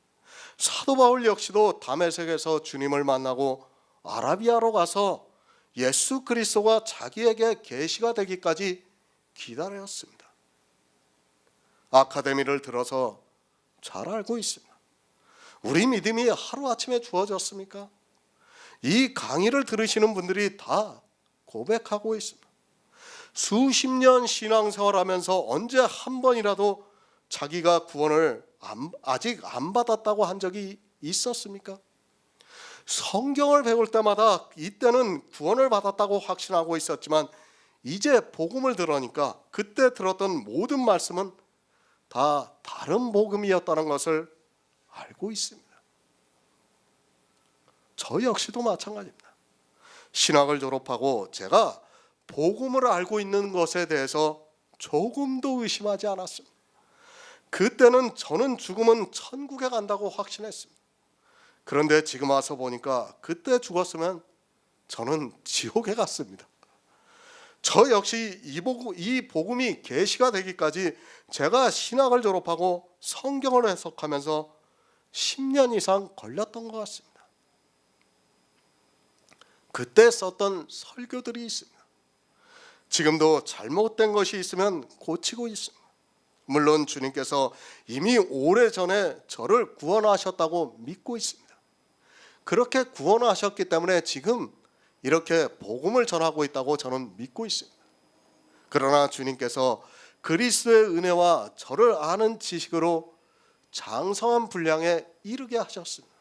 사도 바울 역시도 다메섹에서 주님을 만나고 아라비아로 가서 예수 그리스도가 자기에게 계시가 되기까지 기다렸습니다. 아카데미를 들어서 잘 알고 있습니다. 우리 믿음이 하루아침에 주어졌습니까? 이 강의를 들으시는 분들이 다 고백하고 있습니다. 수십 년 신앙생활하면서 언제 한 번이라도 자기가 구원을 아직 안 받았다고 한 적이 있었습니까? 성경을 배울 때마다 이때는 구원을 받았다고 확신하고 있었지만 이제 복음을 들으니까 그때 들었던 모든 말씀은 다 다른 복음이었다는 것을 알고 있습니다. 저 역시도 마찬가지입니다. 신학을 졸업하고 제가 복음을 알고 있는 것에 대해서 조금도 의심하지 않았습니다. 그때는 저는 죽으면 천국에 간다고 확신했습니다. 그런데 지금 와서 보니까 그때 죽었으면 저는 지옥에 갔습니다. 저 역시 이 복음이 계시가 되기까지 제가 신학을 졸업하고 성경을 해석하면서 10년 이상 걸렸던 것 같습니다. 그때 썼던 설교들이 있습니다. 지금도 잘못된 것이 있으면 고치고 있습니다. 물론 주님께서 이미 오래전에 저를 구원하셨다고 믿고 있습니다. 그렇게 구원하셨기 때문에 지금 이렇게 복음을 전하고 있다고 저는 믿고 있습니다. 그러나 주님께서 그리스도의 은혜와 저를 아는 지식으로 장성한 분량에 이르게 하셨습니다.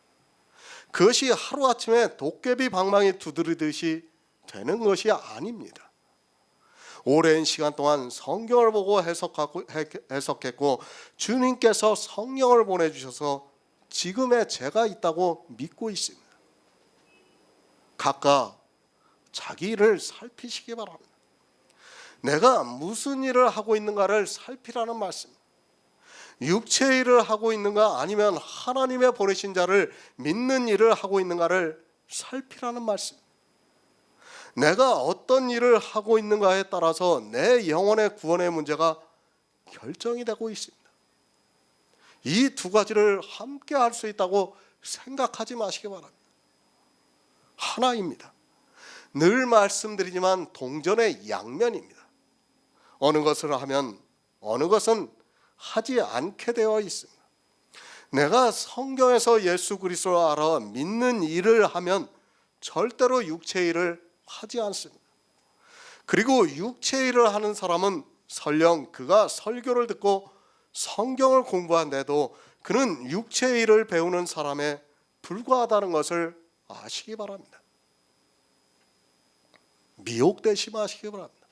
그것이 하루아침에 도깨비 방망이 두드리듯이 되는 것이 아닙니다. 오랜 시간 동안 성경을 보고 해석했고 주님께서 성령을 보내주셔서 지금의 제가 있다고 믿고 있습니다. 각각 자기 일을 살피시기 바랍니다. 내가 무슨 일을 하고 있는가를 살피라는 말씀. 육체 일을 하고 있는가 아니면 하나님의 보내신 자를 믿는 일을 하고 있는가를 살피라는 말씀. 내가 어떤 일을 하고 있는가에 따라서 내 영혼의 구원의 문제가 결정이 되고 있습니다. 이 두 가지를 함께 할 수 있다고 생각하지 마시기 바랍니다. 하나입니다. 늘 말씀드리지만 동전의 양면입니다. 어느 것을 하면 어느 것은 하지 않게 되어 있습니다. 내가 성경에서 예수 그리스도를 알아 믿는 일을 하면 절대로 육체 일을 하지 않습니다. 그리고 육체 일을 하는 사람은 설령 그가 설교를 듣고 성경을 공부한데도 그는 육체 일을 배우는 사람에 불과하다는 것을 아시기 바랍니다. 미혹되지 마시기 바랍니다.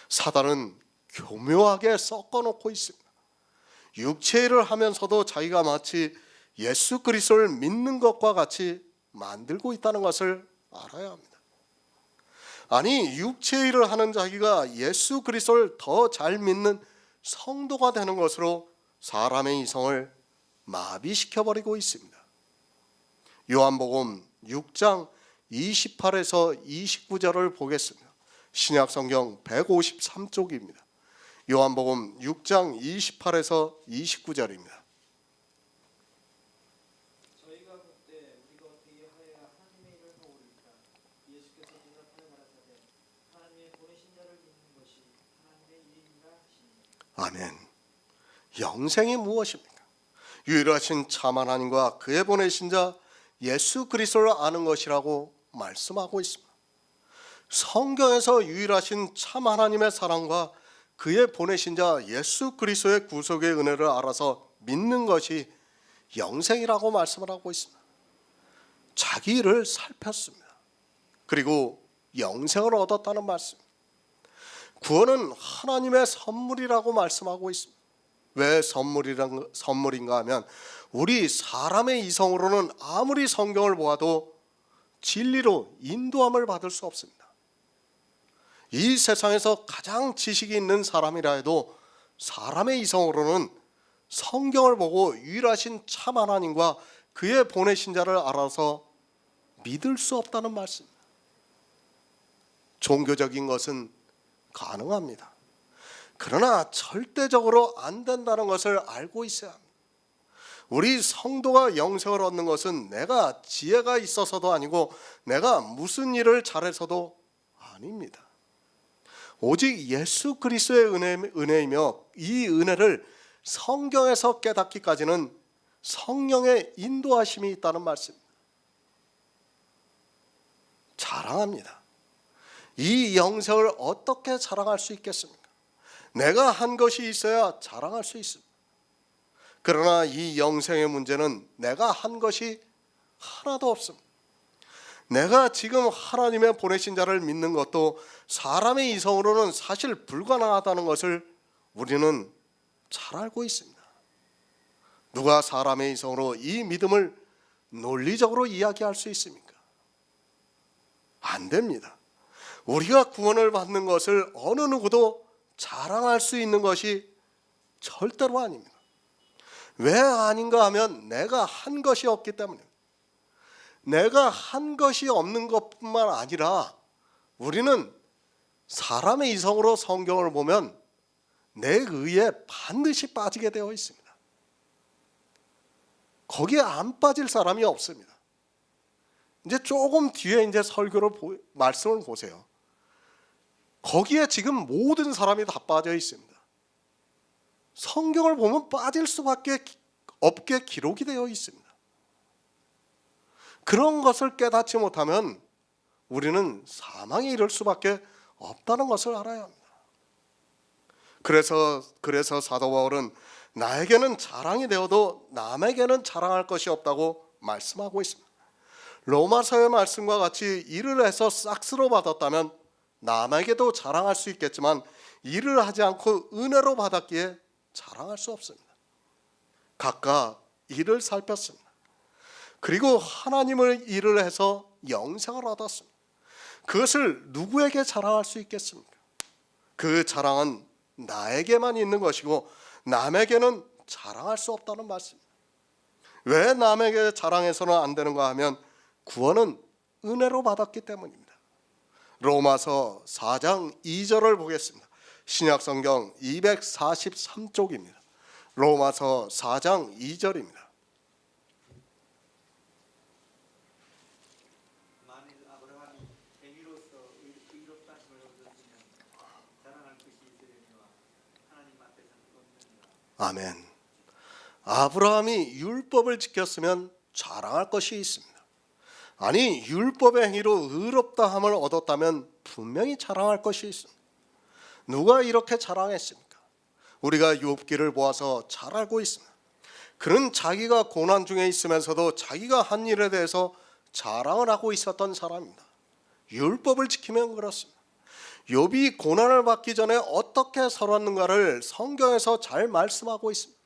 사단은 교묘하게 섞어놓고 있습니다. 육체 일을 하면서도 자기가 마치 예수 그리스도를 믿는 것과 같이 만들고 있다는 것을 알아야 합니다. 아니, 육체 일을 하는 자기가 예수 그리스도를 더 잘 믿는 성도가 되는 것으로 사람의 이성을 마비시켜버리고 있습니다. 요한복음 6장 28에서 29절을 보겠습니다. 신약성경 153쪽입니다. 요한복음 6장 28에서 29절입니다. 저희가 묻되 우리가 어떻게 하여야 하나님의 일을 하오리까? 예수께서 대답하여 가라사대 하나님의 보내신 자를 믿는 것이 하나님의 일이니라 하시니. 아멘. 영생이 무엇입니까? 유일하신 참 하나님과 그의 보내신 자 예수 그리스도를 아는 것이라고 말씀하고 있습니다. 성경에서 유일하신 참 하나님의 사랑과 그의 보내신 자 예수 그리스도의 구속의 은혜를 알아서 믿는 것이 영생이라고 말씀을 하고 있습니다. 자기 일을 살폈습니다. 그리고 영생을 얻었다는 말씀. 구원은 하나님의 선물이라고 말씀하고 있습니다. 왜 선물인가 하면 우리 사람의 이성으로는 아무리 성경을 보아도 진리로 인도함을 받을 수 없습니다. 이 세상에서 가장 지식이 있는 사람이라 해도 사람의 이성으로는 성경을 보고 유일하신 참 하나님과 그의 보내신 자를 알아서 믿을 수 없다는 말씀입니다. 종교적인 것은 가능합니다. 그러나 절대적으로 안 된다는 것을 알고 있어야 합니다. 우리 성도가 영생을 얻는 것은 내가 지혜가 있어서도 아니고 내가 무슨 일을 잘해서도 아닙니다. 오직 예수 그리스도의 은혜이며 이 은혜를 성경에서 깨닫기까지는 성령의 인도하심이 있다는 말씀입니다. 자랑합니다. 이 영생을 어떻게 자랑할 수 있겠습니까? 내가 한 것이 있어야 자랑할 수 있습니다. 그러나 이 영생의 문제는 내가 한 것이 하나도 없습니다. 내가 지금 하나님의 보내신 자를 믿는 것도 사람의 이성으로는 사실 불가능하다는 것을 우리는 잘 알고 있습니다. 누가 사람의 이성으로 이 믿음을 논리적으로 이야기할 수 있습니까? 안 됩니다. 우리가 구원을 받는 것을 어느 누구도 자랑할 수 있는 것이 절대로 아닙니다. 왜 아닌가 하면 내가 한 것이 없기 때문입니다. 내가 한 것이 없는 것뿐만 아니라 우리는 사람의 이성으로 성경을 보면 내 의에 반드시 빠지게 되어 있습니다. 거기에 안 빠질 사람이 없습니다. 이제 조금 뒤에 이제 설교를 말씀을 보세요. 거기에 지금 모든 사람이 다 빠져 있습니다. 성경을 보면 빠질 수밖에 없게 기록이 되어 있습니다. 그런 것을 깨닫지 못하면 우리는 사망에 이를 수밖에 없다는 것을 알아야 합니다. 그래서 사도 바울은 나에게는 자랑이 되어도 남에게는 자랑할 것이 없다고 말씀하고 있습니다. 로마서의 말씀과 같이 일을 해서 싹스로 받았다면 남에게도 자랑할 수 있겠지만 일을 하지 않고 은혜로 받았기에 자랑할 수 없습니다. 각각 일을 살폈습니다. 그리고 하나님을 일을 해서 영생을 얻었습니다. 그것을 누구에게 자랑할 수 있겠습니까? 그 자랑은 나에게만 있는 것이고 남에게는 자랑할 수 없다는 말씀입니다. 왜 남에게 자랑해서는 안 되는가 하면 구원은 은혜로 받았기 때문입니다. 로마서 4장 2절을 보겠습니다. 신약성경 243쪽입니다. 로마서 4장 2절입니다. 만일 아브라함이 행위로서 의롭다 힘을 얻었으면 자랑할 것이 있으려니와 하나님 앞에서는 없느니라. 아멘. 아브라함이 율법을 지켰으면 자랑할 것이 있습니다. 아니 율법의 행위로 의롭다함을 얻었다면 분명히 자랑할 것이 있습니다. 누가 이렇게 자랑했습니까? 우리가 욥기를 보아서 잘 알고 있습니다. 그는 자기가 고난 중에 있으면서도 자기가 한 일에 대해서 자랑을 하고 있었던 사람입니다. 율법을 지키면 그렇습니다. 욥이 고난을 받기 전에 어떻게 살았는가를 성경에서 잘 말씀하고 있습니다.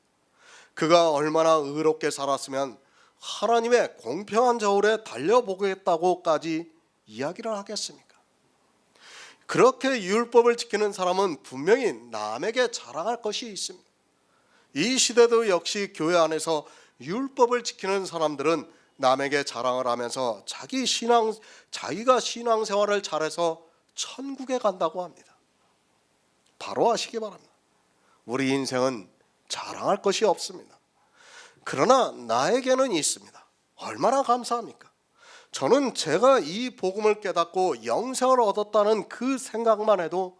그가 얼마나 의롭게 살았으면 하나님의 공평한 저울에 달려보겠다고까지 이야기를 하겠습니까? 그렇게 율법을 지키는 사람은 분명히 남에게 자랑할 것이 있습니다. 이 시대도 역시 교회 안에서 율법을 지키는 사람들은 남에게 자랑을 하면서 자기가 신앙생활을 잘해서 천국에 간다고 합니다. 바로 아시기 바랍니다. 우리 인생은 자랑할 것이 없습니다. 그러나 나에게는 있습니다. 얼마나 감사합니까? 저는 제가 이 복음을 깨닫고 영생을 얻었다는 그 생각만 해도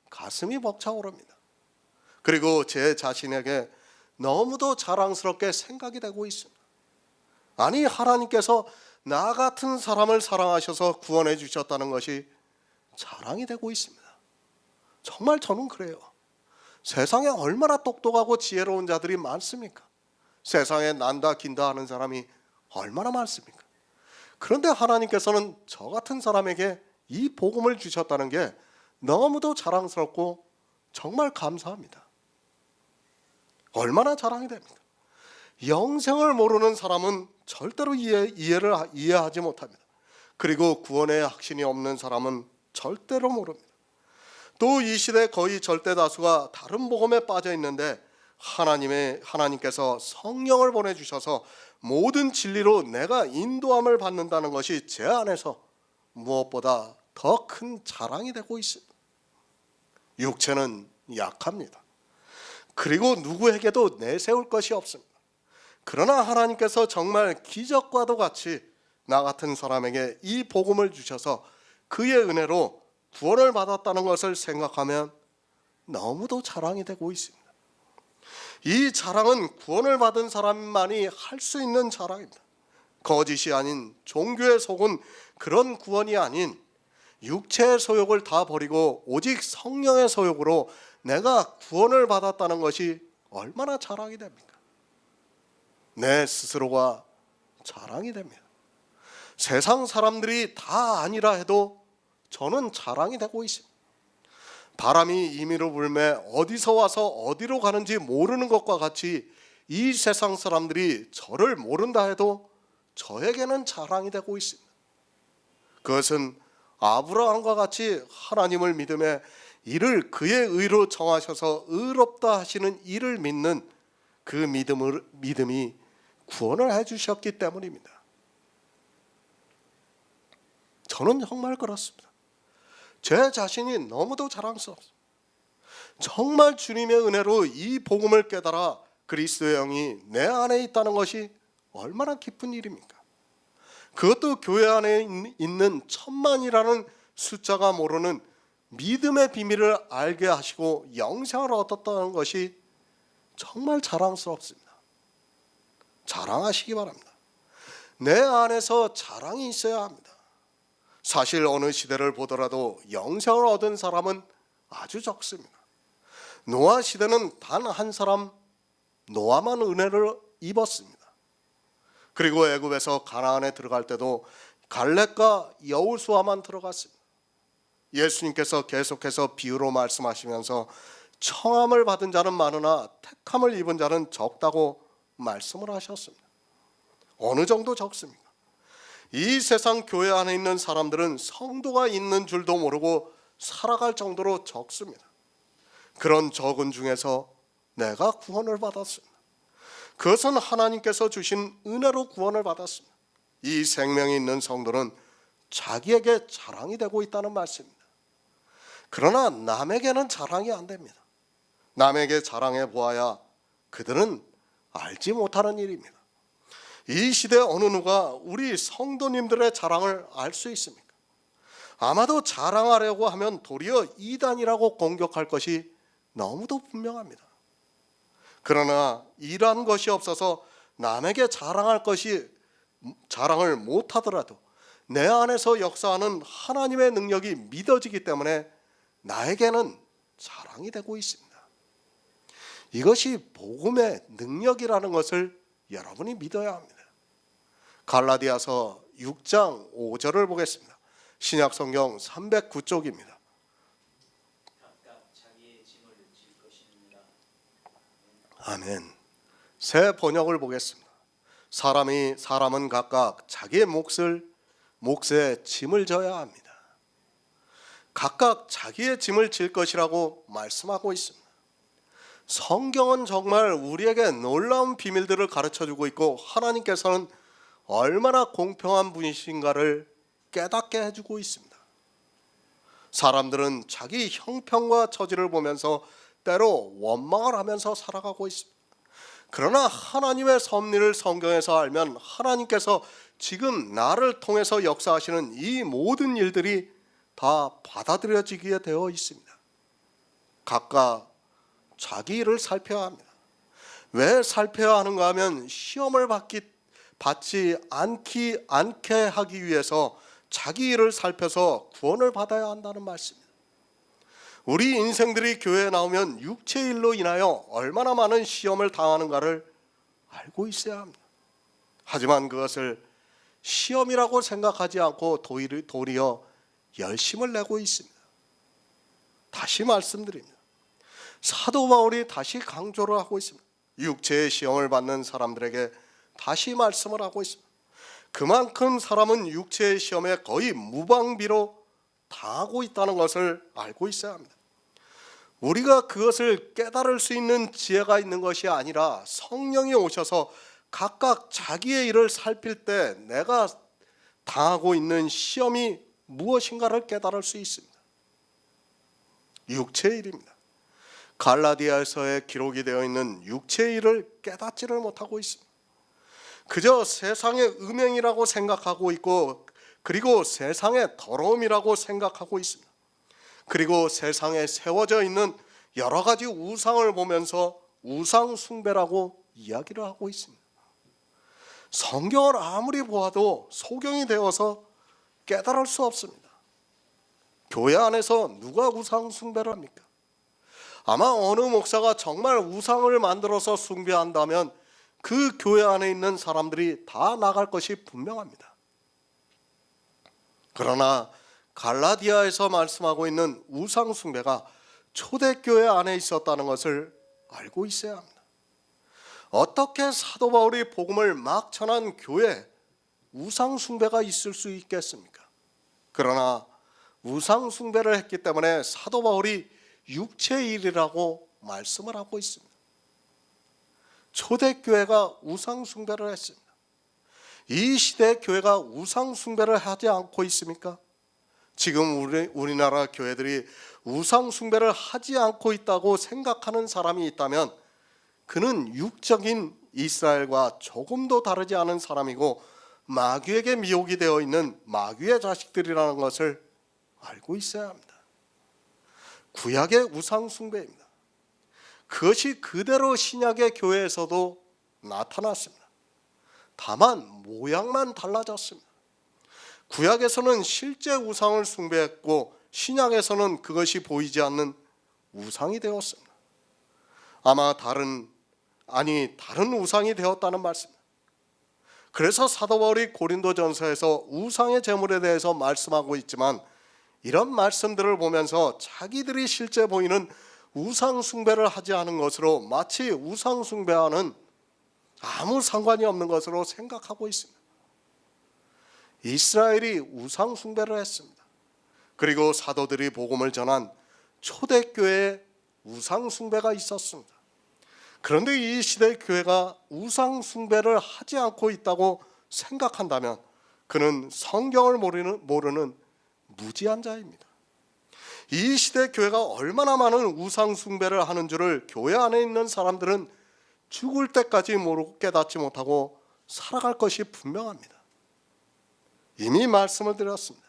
가슴이 벅차오릅니다. 그리고 제 자신에게 너무도 자랑스럽게 생각이 되고 있습니다. 아니, 하나님께서 나 같은 사람을 사랑하셔서 구원해 주셨다는 것이 자랑이 되고 있습니다. 정말 저는 그래요. 세상에 얼마나 똑똑하고 지혜로운 자들이 많습니까? 세상에 난다 긴다 하는 사람이 얼마나 많습니까? 그런데 하나님께서는 저 같은 사람에게 이 복음을 주셨다는 게 너무도 자랑스럽고 정말 감사합니다. 얼마나 자랑이 됩니까? 영생을 모르는 사람은 절대로 이해하지 못합니다. 그리고 구원의 확신이 없는 사람은 절대로 모릅니다. 또 이 시대 거의 절대 다수가 다른 복음에 빠져 있는데 하나님께서 성령을 보내주셔서 모든 진리로 내가 인도함을 받는다는 것이 제 안에서 무엇보다 더 큰 자랑이 되고 있습니다. 육체는 약합니다. 그리고 누구에게도 내세울 것이 없습니다. 그러나 하나님께서 정말 기적과도 같이 나 같은 사람에게 이 복음을 주셔서 그의 은혜로 구원을 받았다는 것을 생각하면 너무도 자랑이 되고 있습니다. 이 자랑은 구원을 받은 사람만이 할 수 있는 자랑입니다. 거짓이 아닌 종교에 속은 그런 구원이 아닌 육체의 소욕을 다 버리고 오직 성령의 소욕으로 내가 구원을 받았다는 것이 얼마나 자랑이 됩니까? 내 스스로가 자랑이 됩니다. 세상 사람들이 다 아니라 해도 저는 자랑이 되고 있습니다. 바람이 임의로 불매 어디서 와서 어디로 가는지 모르는 것과 같이 이 세상 사람들이 저를 모른다 해도 저에게는 자랑이 되고 있습니다. 그것은 아브라함과 같이 하나님을 믿음에 이를 그의 의로 정하셔서 의롭다 하시는 이를 믿는 그 믿음이 구원을 해주셨기 때문입니다. 저는 정말 그렇습니다. 제 자신이 너무도 자랑스럽습니다. 정말 주님의 은혜로 이 복음을 깨달아 그리스도의 영이 내 안에 있다는 것이 얼마나 기쁜 일입니까? 그것도 교회 안에 있는 1000만이라는 숫자가 모르는 믿음의 비밀을 알게 하시고 영생을 얻었다는 것이 정말 자랑스럽습니다. 자랑하시기 바랍니다. 내 안에서 자랑이 있어야 합니다. 사실 어느 시대를 보더라도 영생을 얻은 사람은 아주 적습니다. 노아 시대는 단 한 사람 노아만 은혜를 입었습니다. 그리고 애굽에서 가나안에 들어갈 때도 갈렙과 여호수아만 들어갔습니다. 예수님께서 계속해서 비유로 말씀하시면서 청함을 받은 자는 많으나 택함을 입은 자는 적다고 말씀을 하셨습니다. 어느 정도 적습니까? 이 세상 교회 안에 있는 사람들은 성도가 있는 줄도 모르고 살아갈 정도로 적습니다. 그런 적은 중에서 내가 구원을 받았습니다. 그것은 하나님께서 주신 은혜로 구원을 받았습니다. 이 생명이 있는 성도는 자기에게 자랑이 되고 있다는 말씀입니다. 그러나 남에게는 자랑이 안 됩니다. 남에게 자랑해 보아야 그들은 알지 못하는 일입니다. 이 시대 어느 누가 우리 성도님들의 자랑을 알 수 있습니까? 아마도 자랑하려고 하면 도리어 이단이라고 공격할 것이 너무도 분명합니다. 그러나 이러한 것이 없어서 남에게 자랑을 못하더라도 내 안에서 역사하는 하나님의 능력이 믿어지기 때문에 나에게는 자랑이 되고 있습니다. 이것이 복음의 능력이라는 것을 여러분이 믿어야 합니다. 갈라디아서 6장 5절을 보겠습니다. 신약성경 309쪽입니다. 각각 자기의 짐을 질 것입니다. 아멘. 새 번역을 보겠습니다. 사람은 각각 자기의 몫에 짐을 져야 합니다. 각각 자기의 짐을 질 것이라고 말씀하고 있습니다. 성경은 정말 우리에게 놀라운 비밀들을 가르쳐주고 있고 하나님께서는 얼마나 공평한 분이신가를 깨닫게 해주고 있습니다. 사람들은 자기 형편과 처지를 보면서 때로 원망을 하면서 살아가고 있습니다. 그러나 하나님의 섭리를 성경에서 알면 하나님께서 지금 나를 통해서 역사하시는 이 모든 일들이 다 받아들여지게 되어 있습니다. 각각 자기 일을 살펴야 합니다. 왜 살펴야 하는가 하면 시험을 받지 않게 하기 위해서 자기 일을 살펴서 구원을 받아야 한다는 말씀입니다. 우리 인생들이 교회에 나오면 육체의 일로 인하여 얼마나 많은 시험을 당하는가를 알고 있어야 합니다. 하지만 그것을 시험이라고 생각하지 않고 도리어 열심을 내고 있습니다. 다시 말씀드립니다. 사도 바울이 다시 강조를 하고 있습니다. 육체의 시험을 받는 사람들에게 다시 말씀을 하고 있습니다. 그만큼 사람은 육체의 시험에 거의 무방비로 당하고 있다는 것을 알고 있어야 합니다. 우리가 그것을 깨달을 수 있는 지혜가 있는 것이 아니라 성령이 오셔서 각각 자기의 일을 살필 때 내가 당하고 있는 시험이 무엇인가를 깨달을 수 있습니다. 육체의 일입니다. 갈라디아서에 기록이 되어 있는 육체의 일을 깨닫지를 못하고 있습니다. 그저 세상의 음행이라고 생각하고 있고, 그리고 세상의 더러움이라고 생각하고 있습니다. 그리고 세상에 세워져 있는 여러 가지 우상을 보면서 우상 숭배라고 이야기를 하고 있습니다. 성경을 아무리 보아도 소경이 되어서 깨달을 수 없습니다. 교회 안에서 누가 우상 숭배를 합니까? 아마 어느 목사가 정말 우상을 만들어서 숭배한다면 그 교회 안에 있는 사람들이 다 나갈 것이 분명합니다. 그러나 갈라디아에서 말씀하고 있는 우상 숭배가 초대교회 안에 있었다는 것을 알고 있어야 합니다. 어떻게 사도 바울이 복음을 막 전한 교회에 우상 숭배가 있을 수 있겠습니까? 그러나 우상 숭배를 했기 때문에 사도 바울이 육체의 일이라고 말씀을 하고 있습니다. 초대교회가 우상 숭배를 했습니다. 이 시대 교회가 우상 숭배를 하지 않고 있습니까? 지금 우리나라 교회들이 우상 숭배를 하지 않고 있다고 생각하는 사람이 있다면 그는 육적인 이스라엘과 조금도 다르지 않은 사람이고 마귀에게 미혹이 되어 있는 마귀의 자식들이라는 것을 알고 있어야 합니다. 구약의 우상 숭배입니다. 그것이 그대로 신약의 교회에서도 나타났습니다. 다만 모양만 달라졌습니다. 구약에서는 실제 우상을 숭배했고 신약에서는 그것이 보이지 않는 우상이 되었습니다. 아마 다른 우상이 되었다는 말씀입니다. 그래서 사도 바울이 고린도전서에서 우상의 제물에 대해서 말씀하고 있지만 이런 말씀들을 보면서 자기들이 실제 보이는 우상 숭배를 하지 않은 것으로 마치 우상 숭배와는 아무 상관이 없는 것으로 생각하고 있습니다. 이스라엘이 우상 숭배를 했습니다. 그리고 사도들이 복음을 전한 초대교회에 우상 숭배가 있었습니다. 그런데 이 시대 교회가 우상 숭배를 하지 않고 있다고 생각한다면 그는 성경을 모르는 무지한 자입니다. 이 시대 교회가 얼마나 많은 우상 숭배를 하는 줄을 교회 안에 있는 사람들은 죽을 때까지 모르고 깨닫지 못하고 살아갈 것이 분명합니다. 이미 말씀을 드렸습니다.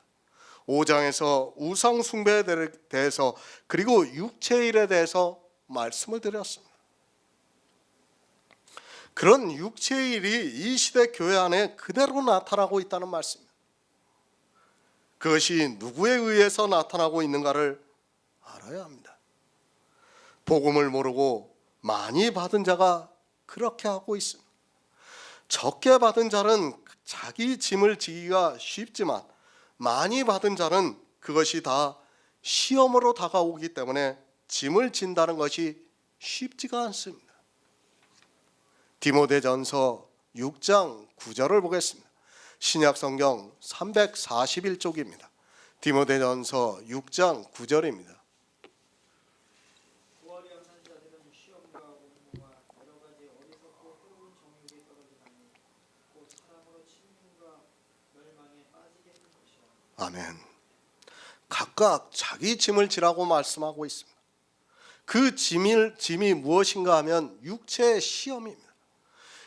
5장에서 우상 숭배에 대해서 그리고 육체의 일에 대해서 말씀을 드렸습니다. 그런 육체의 일이 이 시대 교회 안에 그대로 나타나고 있다는 말씀입니다. 그것이 누구에 의해서 나타나고 있는가를 알아야 합니다. 복음을 모르고 많이 받은 자가 그렇게 하고 있습니다. 적게 받은 자는 자기 짐을 지기가 쉽지만 많이 받은 자는 그것이 다 시험으로 다가오기 때문에 짐을 진다는 것이 쉽지가 않습니다. 디모데전서 6장 9절을 보겠습니다. 신약성경 341쪽입니다. 디모데전서 6장 9절입니다. 부활이 없는 자들은 시험과 온무와 여러 가지 어리석고 해로운 정욕에 떨어지나니 곧 사람으로 아멘. 각각 자기 짐을 지라고 말씀하고 있습니다. 그 짐이 무엇인가 하면 육체의 시험입니다.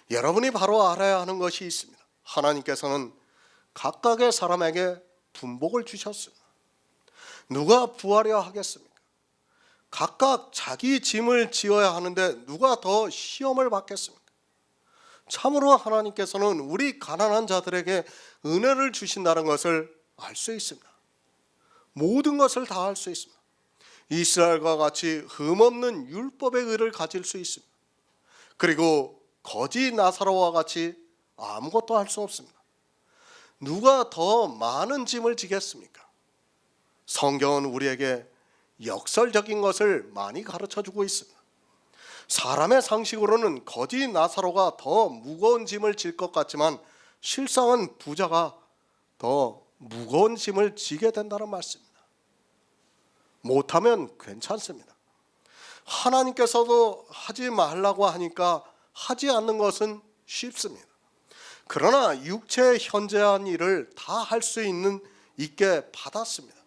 여러분이 바로 알아야 하는 것이 있습니다. 하나님께서는 각각의 사람에게 분복을 주셨습니다. 누가 부하려 하겠습니까? 각각 자기 짐을 지어야 하는데 누가 더 시험을 받겠습니까? 참으로 하나님께서는 우리 가난한 자들에게 은혜를 주신다는 것을 알 수 있습니다. 모든 것을 다 할 수 있습니다. 이스라엘과 같이 흠없는 율법의 의를 가질 수 있습니다. 그리고 거지 나사로와 같이 아무것도 할 수 없습니다. 누가 더 많은 짐을 지겠습니까? 성경은 우리에게 역설적인 것을 많이 가르쳐주고 있습니다. 사람의 상식으로는 거지 나사로가 더 무거운 짐을 질 것 같지만 실상은 부자가 더 무거운 짐을 지게 된다는 말씀입니다. 못하면 괜찮습니다. 하나님께서도 하지 말라고 하니까 하지 않는 것은 쉽습니다. 그러나 육체의 현재한 일을 다 할 수 있게 받았습니다.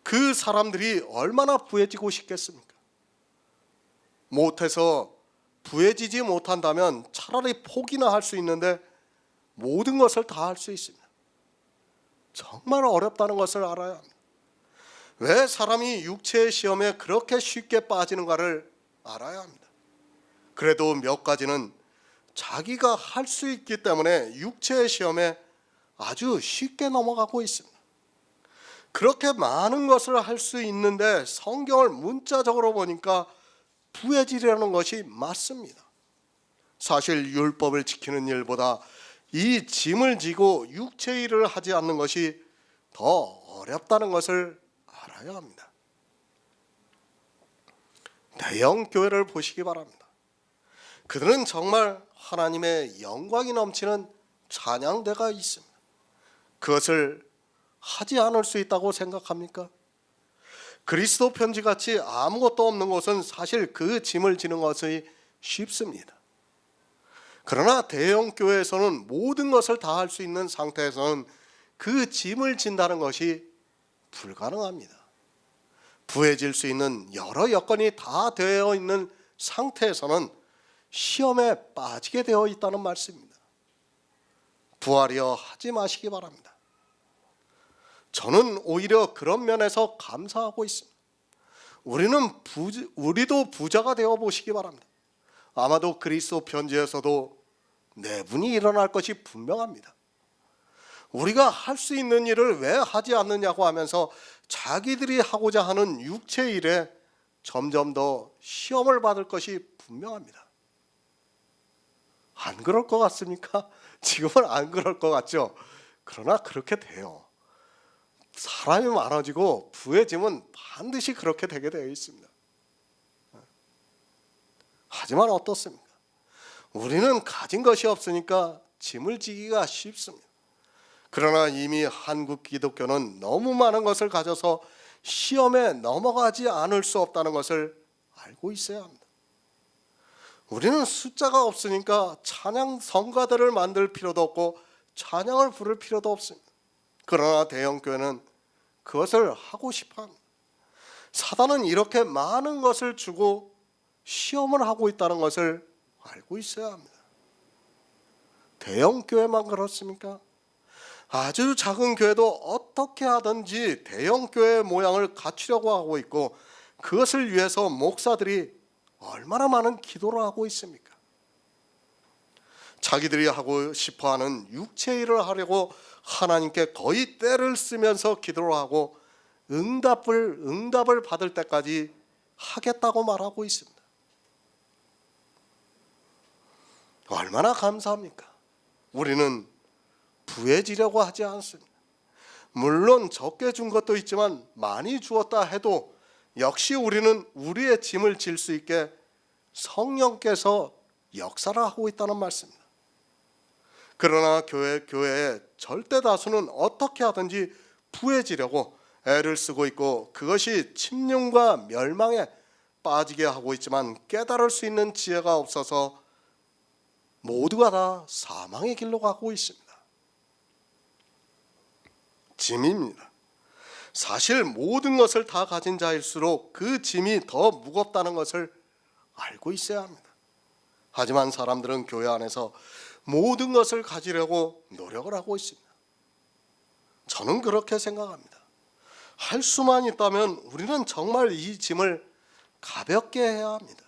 그 사람들이 얼마나 부해지고 싶겠습니까? 못해서 부해지지 못한다면 차라리 포기나 할 수 있는데 모든 것을 다 할 수 있습니다. 정말 어렵다는 것을 알아야 합니다. 왜 사람이 육체의 시험에 그렇게 쉽게 빠지는가를 알아야 합니다. 그래도 몇 가지는 자기가 할 수 있기 때문에 육체의 시험에 아주 쉽게 넘어가고 있습니다. 그렇게 많은 것을 할 수 있는데 성경을 문자적으로 보니까 부해지려는 것이 맞습니다. 사실 율법을 지키는 일보다 이 짐을 지고 육체 일을 하지 않는 것이 더 어렵다는 것을 알아야 합니다. 대형 교회를 보시기 바랍니다. 그들은 정말 하나님의 영광이 넘치는 찬양대가 있습니다. 그것을 하지 않을 수 있다고 생각합니까? 그리스도 편지같이 아무것도 없는 곳은 사실 그 짐을 지는 것이 쉽습니다. 그러나 대형 교회에서는 모든 것을 다 할 수 있는 상태에서는 그 짐을 진다는 것이 불가능합니다. 부해질 수 있는 여러 여건이 다 되어 있는 상태에서는 시험에 빠지게 되어 있다는 말씀입니다. 부하려 하지 마시기 바랍니다. 저는 오히려 그런 면에서 감사하고 있습니다. 우리도 부자가 되어 보시기 바랍니다. 아마도 그리스도 편지에서도 내분이 일어날 것이 분명합니다. 우리가 할 수 있는 일을 왜 하지 않느냐고 하면서 자기들이 하고자 하는 육체 일에 점점 더 시험을 받을 것이 분명합니다. 안 그럴 것 같습니까? 지금은 안 그럴 것 같죠? 그러나 그렇게 돼요. 사람이 많아지고 부해지면 반드시 그렇게 되게 되어 있습니다. 하지만 어떻습니까? 우리는 가진 것이 없으니까 짐을 지기가 쉽습니다. 그러나 이미 한국 기독교는 너무 많은 것을 가져서 시험에 넘어가지 않을 수 없다는 것을 알고 있어야 합니다. 우리는 숫자가 없으니까 찬양 성가대를 만들 필요도 없고 찬양을 부를 필요도 없습니다. 그러나 대형교회는 그것을 하고 싶어 합니다. 사단은 이렇게 많은 것을 주고 시험을 하고 있다는 것을 알고 있어야 합니다. 대형교회만 그렇습니까? 아주 작은 교회도 어떻게 하든지 대형교회의 모양을 갖추려고 하고 있고 그것을 위해서 목사들이 얼마나 많은 기도를 하고 있습니까? 자기들이 하고 싶어하는 육체 일을 하려고 하나님께 거의 때를 쓰면서 기도를 하고 응답을 받을 때까지 하겠다고 말하고 있습니다. 얼마나 감사합니까? 우리는 부해지려고 하지 않습니다. 물론 적게 준 것도 있지만 많이 주었다 해도 역시 우리는 우리의 짐을 질 수 있게 성령께서 역사를 하고 있다는 말씀입니다. 그러나 교회의 절대 다수는 어떻게 하든지 부해지려고 애를 쓰고 있고 그것이 침륜과 멸망에 빠지게 하고 있지만 깨달을 수 있는 지혜가 없어서 모두가 다 사망의 길로 가고 있습니다. 짐입니다. 사실 모든 것을 다 가진 자일수록 그 짐이 더 무겁다는 것을 알고 있어야 합니다. 하지만 사람들은 교회 안에서 모든 것을 가지려고 노력을 하고 있습니다. 저는 그렇게 생각합니다. 할 수만 있다면 우리는 정말 이 짐을 가볍게 해야 합니다.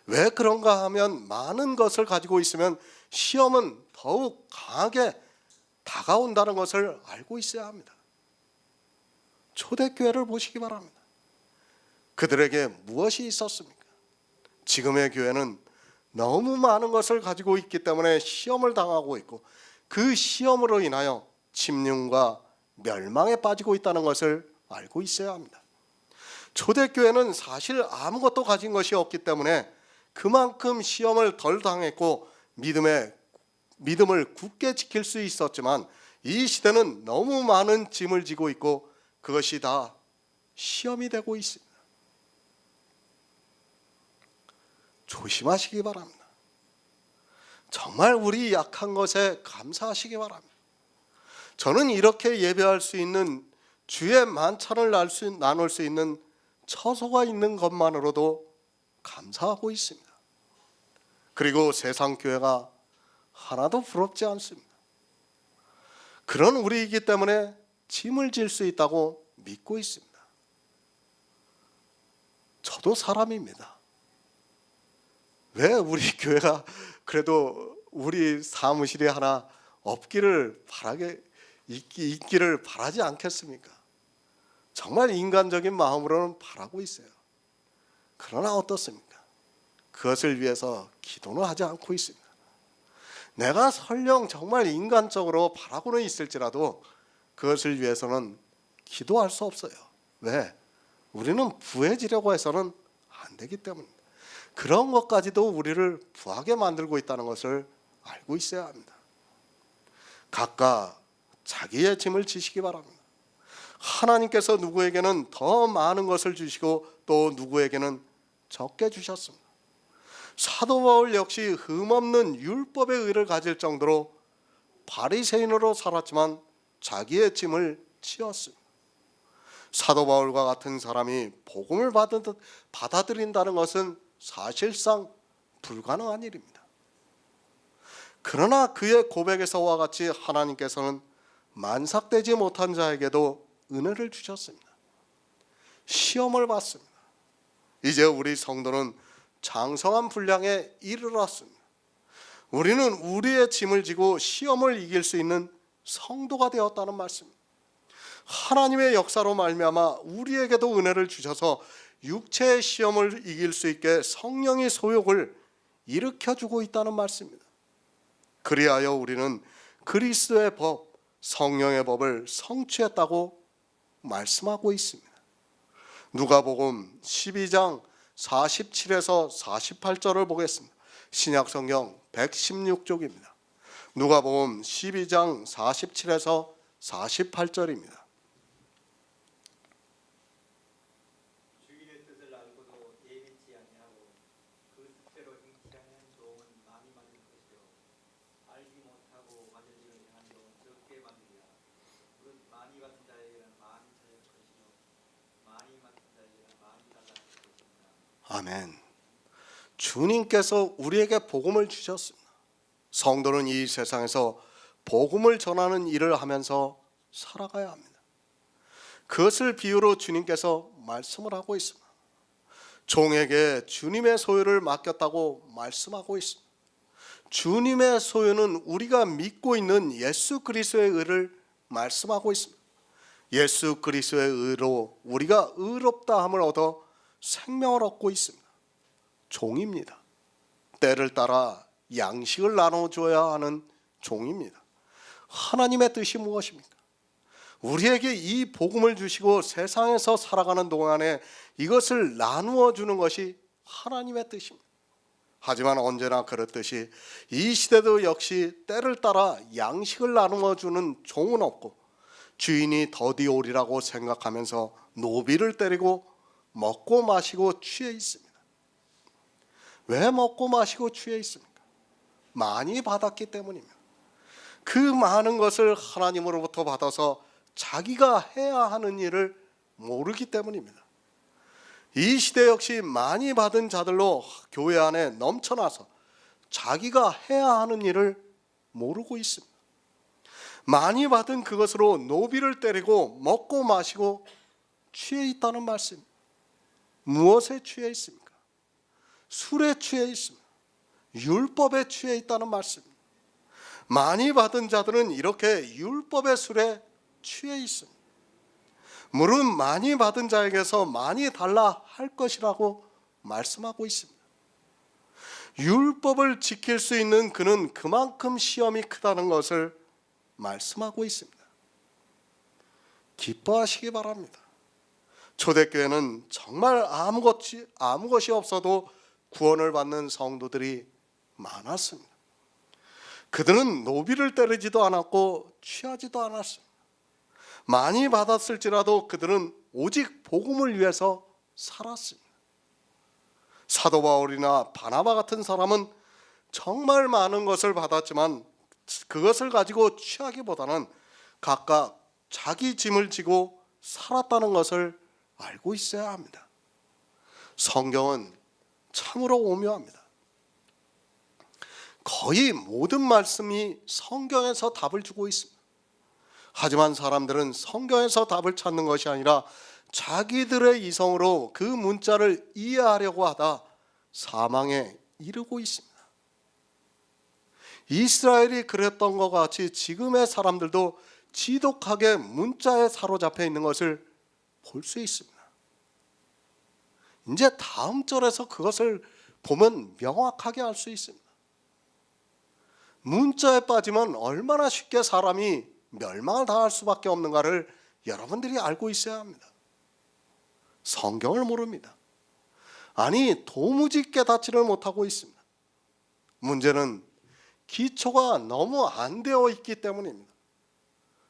왜 그런가 하면 많은 것을 가지고 있으면 시험은 더욱 강하게 다가온다는 것을 알고 있어야 합니다. 초대교회를 보시기 바랍니다. 그들에게 무엇이 있었습니까? 지금의 교회는 너무 많은 것을 가지고 있기 때문에 시험을 당하고 있고 그 시험으로 인하여 침륜과 멸망에 빠지고 있다는 것을 알고 있어야 합니다. 초대교회는 사실 아무것도 가진 것이 없기 때문에 그만큼 시험을 덜 당했고 믿음을 굳게 지킬 수 있었지만 이 시대는 너무 많은 짐을 지고 있고 그것이 다 시험이 되고 있습니다. 조심하시기 바랍니다. 정말 우리 약한 것에 감사하시기 바랍니다. 저는 이렇게 예배할 수 있는 주의 만찬을 나눌 수 있는 처소가 있는 것만으로도 감사하고 있습니다. 그리고 세상 교회가 하나도 부럽지 않습니다. 그런 우리이기 때문에 짐을 질 수 있다고 믿고 있습니다. 저도 사람입니다. 왜 우리 교회가 그래도 우리 사무실이 하나 있기를 바라지 않겠습니까? 정말 인간적인 마음으로는 바라고 있어요. 그러나 어떻습니까? 그것을 위해서 기도는 하지 않고 있습니다. 내가 설령 정말 인간적으로 바라고는 있을지라도 그것을 위해서는 기도할 수 없어요. 왜? 우리는 부해지려고 해서는 안 되기 때문입니다. 그런 것까지도 우리를 부하게 만들고 있다는 것을 알고 있어야 합니다. 각각 자기의 짐을 지시기 바랍니다. 하나님께서 누구에게는 더 많은 것을 주시고 또 누구에게는 적게 주셨습니다. 사도 바울 역시 흠없는 율법의 의를 가질 정도로 바리새인으로 살았지만 자기의 짐을 지었습니다. 사도 바울과 같은 사람이 복음을 받아들인다는 것은 사실상 불가능한 일입니다. 그러나 그의 고백에서와 같이 하나님께서는 만삭되지 못한 자에게도 은혜를 주셨습니다. 시험을 받습니다. 이제 우리 성도는 장성한 분량에 이르렀습니다. 우리는 우리의 짐을 지고 시험을 이길 수 있는 성도가 되었다는 말씀입니다. 하나님의 역사로 말미암아 우리에게도 은혜를 주셔서 육체의 시험을 이길 수 있게 성령의 소욕을 일으켜주고 있다는 말씀입니다. 그리하여 우리는 그리스도의 법, 성령의 법을 성취했다고 말씀하고 있습니다. 누가복음 12장 47에서 48절을 보겠습니다. 신약성경 116쪽입니다. 누가복음 12장 47에서 48절입니다. 주인의 뜻을 알고도 예민치 아니하고 그 뜻대로 행치 아니한 종은 많이 맞을 것이요 알지 못하고 맞을지를 행한 종은 적게 맞으리라. 그 많이 받은 자에게는 많이 찾을 것이요 많이 맞은 자에게는 많이 달라질 것입니다. 아멘. 주님께서 우리에게 복음을 주셨습니다. 성도는 이 세상에서 복음을 전하는 일을 하면서 살아가야 합니다. 그것을 비유로 주님께서 말씀을 하고 있습니다. 종에게 주님의 소유를 맡겼다고 말씀하고 있습니다. 주님의 소유는 우리가 믿고 있는 예수 그리스도의 의를 말씀하고 있습니다. 예수 그리스도의 의로 우리가 의롭다함을 얻어 생명을 얻고 있습니다. 종입니다. 때를 따라 양식을 나눠줘야 하는 종입니다. 하나님의 뜻이 무엇입니까? 우리에게 이 복음을 주시고 세상에서 살아가는 동안에 이것을 나누어 주는 것이 하나님의 뜻입니다. 하지만 언제나 그렇듯이 이 시대도 역시 때를 따라 양식을 나누어 주는 종은 없고 주인이 더디 오리라고 생각하면서 노비를 때리고 먹고 마시고 취해 있습니다. 왜 먹고 마시고 취해 있습니까? 많이 받았기 때문입니다. 그 많은 것을 하나님으로부터 받아서 자기가 해야 하는 일을 모르기 때문입니다. 이 시대 역시 많이 받은 자들로 교회 안에 넘쳐나서 자기가 해야 하는 일을 모르고 있습니다. 많이 받은 그것으로 노비를 때리고 먹고 마시고 취해 있다는 말씀. 무엇에 취해 있습니까? 술에 취해 있습니다. 율법에 취해 있다는 말씀. 많이 받은 자들은 이렇게 율법의 술에 취해 있습니다. 물은 많이 받은 자에게서 많이 달라 할 것이라고 말씀하고 있습니다. 율법을 지킬 수 있는 그는 그만큼 시험이 크다는 것을 말씀하고 있습니다. 기뻐하시기 바랍니다. 초대교회는 정말 아무 것이 없어도 구원을 받는 성도들이 많았습니다. 그들은 노비를 때리지도 않았고 취하지도 않았습니다. 많이 받았을지라도 그들은 오직 복음을 위해서 살았습니다. 사도 바울이나 바나바 같은 사람은 정말 많은 것을 받았지만 그것을 가지고 취하기보다는 각각 자기 짐을 지고 살았다는 것을 알고 있어야 합니다. 성경은 참으로 오묘합니다. 거의 모든 말씀이 성경에서 답을 주고 있습니다. 하지만 사람들은 성경에서 답을 찾는 것이 아니라 자기들의 이성으로 그 문자를 이해하려고 하다 사망에 이르고 있습니다. 이스라엘이 그랬던 것 같이 지금의 사람들도 지독하게 문자에 사로잡혀 있는 것을 볼 수 있습니다. 이제 다음 절에서 그것을 보면 명확하게 알 수 있습니다. 문자에 빠지면 얼마나 쉽게 사람이 멸망을 당할 수밖에 없는가를 여러분들이 알고 있어야 합니다. 성경을 모릅니다. 아니, 도무지 깨닫지를 못하고 있습니다. 문제는 기초가 너무 안 되어 있기 때문입니다.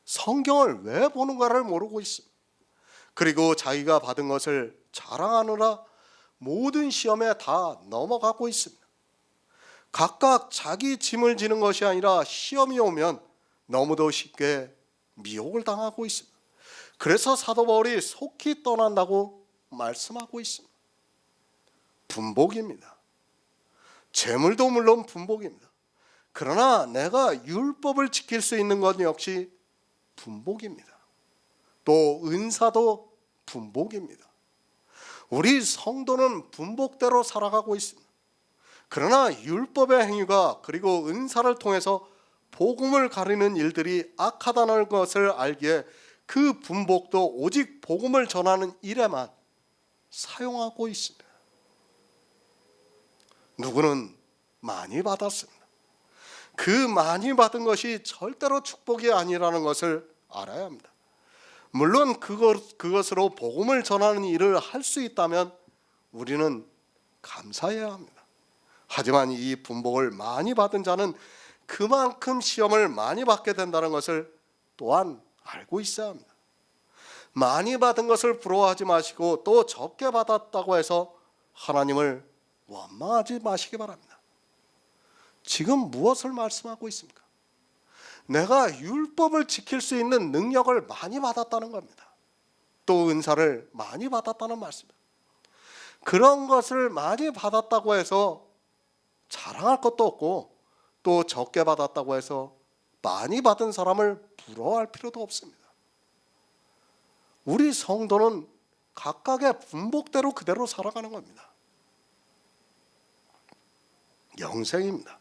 성경을 왜 보는가를 모르고 있습니다. 그리고 자기가 받은 것을 자랑하느라 모든 시험에 다 넘어가고 있습니다. 각각 자기 짐을 지는 것이 아니라 시험이 오면 너무도 쉽게 미혹을 당하고 있습니다. 그래서 사도 바울이 속히 떠난다고 말씀하고 있습니다. 분복입니다. 재물도 물론 분복입니다. 그러나 내가 율법을 지킬 수 있는 것 역시 분복입니다. 또 은사도 분복입니다. 우리 성도는 분복대로 살아가고 있습니다. 그러나 율법의 행위가 그리고 은사를 통해서 복음을 가리는 일들이 악하다는 것을 알기에 그 분복도 오직 복음을 전하는 일에만 사용하고 있습니다. 누구는 많이 받았습니다. 그 많이 받은 것이 절대로 축복이 아니라는 것을 알아야 합니다. 물론 그것으로 복음을 전하는 일을 할 수 있다면 우리는 감사해야 합니다. 하지만 이 분복을 많이 받은 자는 그만큼 시험을 많이 받게 된다는 것을 또한 알고 있어야 합니다. 많이 받은 것을 부러워하지 마시고 또 적게 받았다고 해서 하나님을 원망하지 마시기 바랍니다. 지금 무엇을 말씀하고 있습니까? 내가 율법을 지킬 수 있는 능력을 많이 받았다는 겁니다. 또 은사를 많이 받았다는 말씀입니다. 그런 것을 많이 받았다고 해서 자랑할 것도 없고 또 적게 받았다고 해서 많이 받은 사람을 부러워할 필요도 없습니다. 우리 성도는 각각의 분복대로 그대로 살아가는 겁니다. 영생입니다.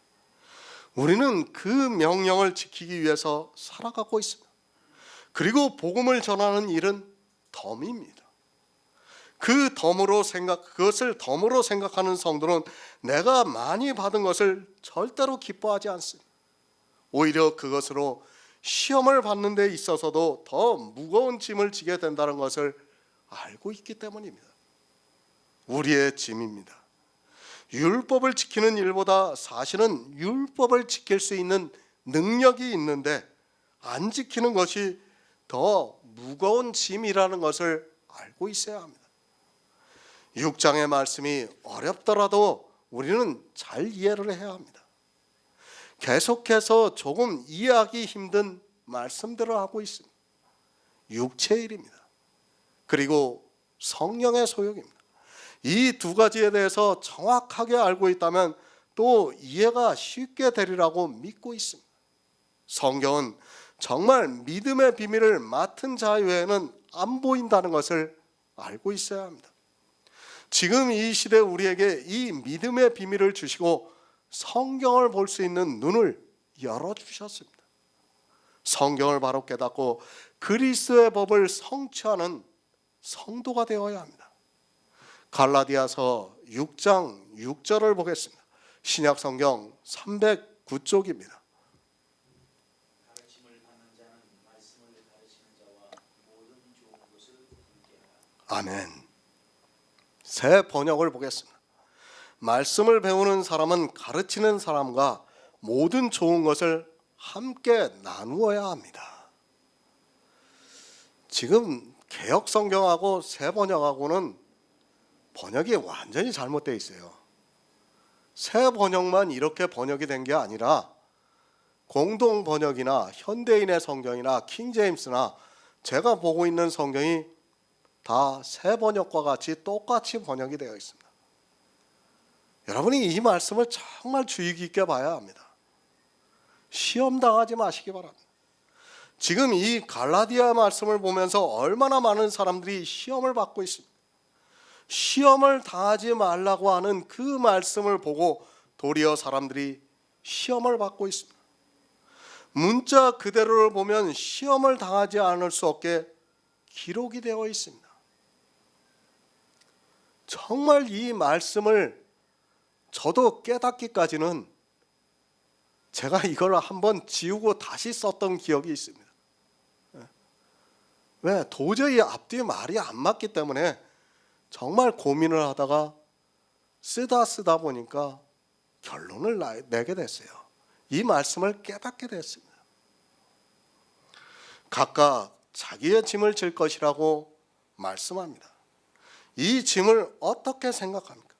우리는 그 명령을 지키기 위해서 살아가고 있습니다. 그리고 복음을 전하는 일은 덤입니다. 그것을 덤으로 생각하는 성도는 내가 많이 받은 것을 절대로 기뻐하지 않습니다. 오히려 그것으로 시험을 받는 데 있어서도 더 무거운 짐을 지게 된다는 것을 알고 있기 때문입니다. 우리의 짐입니다. 율법을 지키는 일보다 사실은 율법을 지킬 수 있는 능력이 있는데 안 지키는 것이 더 무거운 짐이라는 것을 알고 있어야 합니다. 6장의 말씀이 어렵더라도 우리는 잘 이해를 해야 합니다. 계속해서 조금 이해하기 힘든 말씀들을 하고 있습니다. 육체의 일입니다. 그리고 성령의 소욕입니다. 이 두 가지에 대해서 정확하게 알고 있다면 또 이해가 쉽게 되리라고 믿고 있습니다. 성경은 정말 믿음의 비밀을 맡은 자 외에는 안 보인다는 것을 알고 있어야 합니다. 지금 이 시대 우리에게 이 믿음의 비밀을 주시고 성경을 볼 수 있는 눈을 열어주셨습니다. 성경을 바로 깨닫고 그리스도의 법을 성취하는 성도가 되어야 합니다. 갈라디아서 6장 6절을 보겠습니다. 신약 성경 309쪽입니다. 가르침을 받는 자는 말씀을 가르치는 자와 모든 좋은 것을 함께하라. 아멘. 새 번역을 보겠습니다. 말씀을 배우는 사람은 가르치는 사람과 모든 좋은 것을 함께 나누어야 합니다. 지금 개역 성경하고 새 번역하고는 번역이 완전히 잘못되어 있어요. 새 번역만 이렇게 번역이 된 게 아니라 공동 번역이나 현대인의 성경이나 킹제임스나 제가 보고 있는 성경이 다 새 번역과 같이 똑같이 번역이 되어 있습니다. 여러분이 이 말씀을 정말 주의 깊게 봐야 합니다. 시험 당하지 마시기 바랍니다. 지금 이 갈라디아 말씀을 보면서 얼마나 많은 사람들이 시험을 받고 있습니다. 시험을 당하지 말라고 하는 그 말씀을 보고 도리어 사람들이 시험을 받고 있습니다. 문자 그대로를 보면 시험을 당하지 않을 수 없게 기록이 되어 있습니다. 정말 이 말씀을 저도 깨닫기까지는 제가 이걸 한번 지우고 다시 썼던 기억이 있습니다. 왜? 도저히 앞뒤 말이 안 맞기 때문에 정말 고민을 하다가 쓰다 보니까 결론을 내게 됐어요. 이 말씀을 깨닫게 됐습니다. 각각 자기의 짐을 질 것이라고 말씀합니다. 이 짐을 어떻게 생각합니까?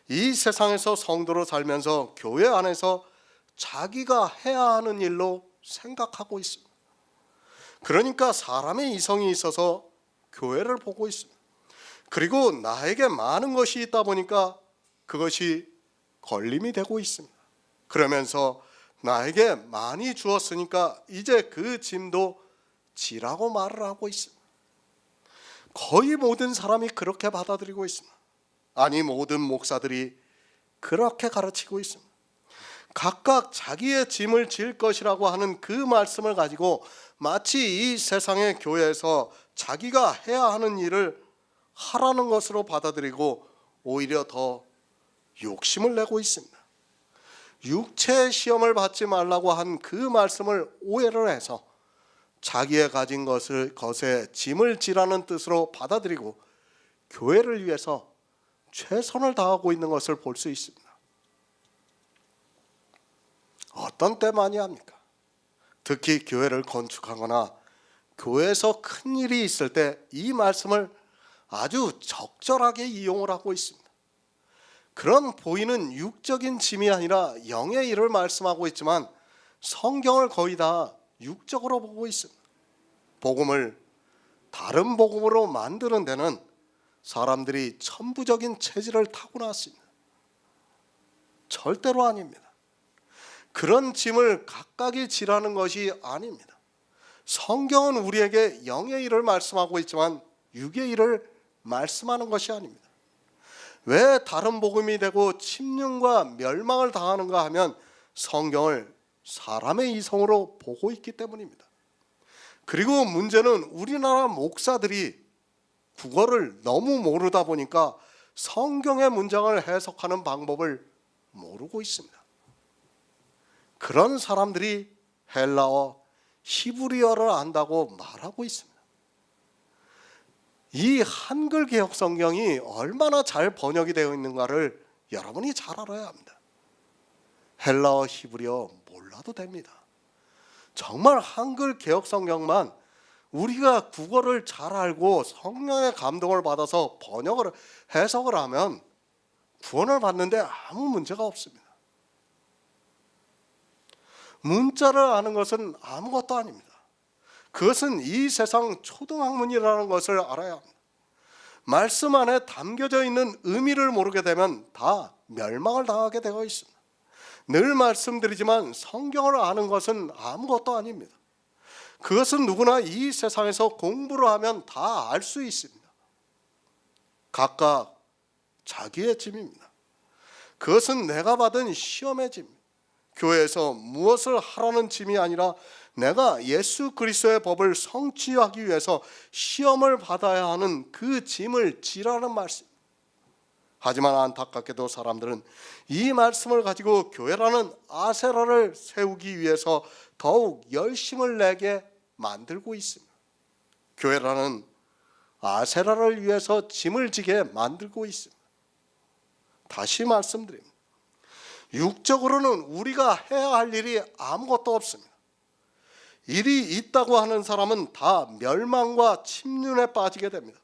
이 세상에서 성도로 살면서 교회 안에서 자기가 해야 하는 일로 생각하고 있습니다. 그러니까 사람의 이성이 있어서 교회를 보고 있습니다. 그리고 나에게 많은 것이 있다 보니까 그것이 걸림이 되고 있습니다. 그러면서 나에게 많이 주었으니까 이제 그 짐도 지라고 말을 하고 있습니다. 거의 모든 사람이 그렇게 받아들이고 있습니다. 아니, 모든 목사들이 그렇게 가르치고 있습니다. 각각 자기의 짐을 질 것이라고 하는 그 말씀을 가지고 마치 이 세상의 교회에서 자기가 해야 하는 일을 하라는 것으로 받아들이고 오히려 더 욕심을 내고 있습니다. 육체의 시험을 받지 말라고 한 그 말씀을 오해를 해서 자기의 가진 것에 짐을 지라는 뜻으로 받아들이고 교회를 위해서 최선을 다하고 있는 것을 볼 수 있습니다. 어떤 때 많이 합니까? 특히 교회를 건축하거나 교회에서 큰 일이 있을 때 이 말씀을 아주 적절하게 이용을 하고 있습니다. 그런 보이는 육적인 짐이 아니라 영의 일을 말씀하고 있지만 성경을 거의 다 육적으로 보고 있습니다. 복음을 다른 복음으로 만드는 데는 사람들이 천부적인 체질을 타고났습니다. 절대로 아닙니다. 그런 짐을 각각이 지라는 것이 아닙니다. 성경은 우리에게 영의 일을 말씀하고 있지만 육의 일을 말씀하는 것이 아닙니다. 왜 다른 복음이 되고 침륜과 멸망을 당하는가 하면 성경을 사람의 이성으로 보고 있기 때문입니다. 그리고 문제는 우리나라 목사들이 국어를 너무 모르다 보니까 성경의 문장을 해석하는 방법을 모르고 있습니다. 그런 사람들이 헬라어, 히브리어를 안다고 말하고 있습니다. 이 한글 개역 성경이 얼마나 잘 번역이 되어 있는가를 여러분이 잘 알아야 합니다. 헬라어, 히브리어 몰라도 됩니다. 정말 한글 개역 성경만 우리가 국어를 잘 알고 성령의 감동을 받아서 번역을 해석을 하면 구원을 받는데 아무 문제가 없습니다. 문자를 아는 것은 아무것도 아닙니다. 그것은 이 세상 초등학문이라는 것을 알아야 합니다. 말씀 안에 담겨져 있는 의미를 모르게 되면 다 멸망을 당하게 되어 있습니다. 늘 말씀드리지만 성경을 아는 것은 아무것도 아닙니다. 그것은 누구나 이 세상에서 공부를 하면 다 알 수 있습니다. 각각 자기의 짐입니다. 그것은 내가 받은 시험의 짐, 교회에서 무엇을 하라는 짐이 아니라 내가 예수 그리스도의 법을 성취하기 위해서 시험을 받아야 하는 그 짐을 지라는 말씀. 하지만 안타깝게도 사람들은 이 말씀을 가지고 교회라는 아세라를 세우기 위해서 더욱 열심을 내게 만들고 있습니다. 교회라는 아세라를 위해서 짐을 지게 만들고 있습니다. 다시 말씀드립니다. 육적으로는 우리가 해야 할 일이 아무것도 없습니다. 일이 있다고 하는 사람은 다 멸망과 침륜에 빠지게 됩니다.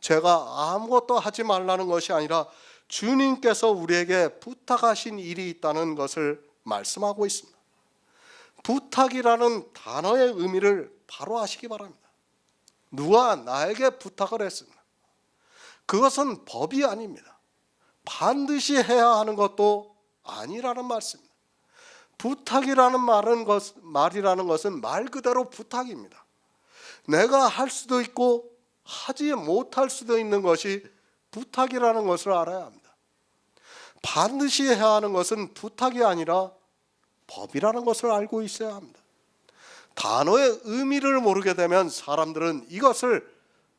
제가 아무것도 하지 말라는 것이 아니라 주님께서 우리에게 부탁하신 일이 있다는 것을 말씀하고 있습니다. 부탁이라는 단어의 의미를 바로 아시기 바랍니다. 누가 나에게 부탁을 했습니다. 그것은 법이 아닙니다. 반드시 해야 하는 것도 아니라는 말씀입니다. 부탁이라는 말이라는 것은 말 그대로 부탁입니다. 내가 할 수도 있고 하지 못할 수도 있는 것이 부탁이라는 것을 알아야 합니다. 반드시 해야 하는 것은 부탁이 아니라 법이라는 것을 알고 있어야 합니다. 단어의 의미를 모르게 되면 사람들은 이것을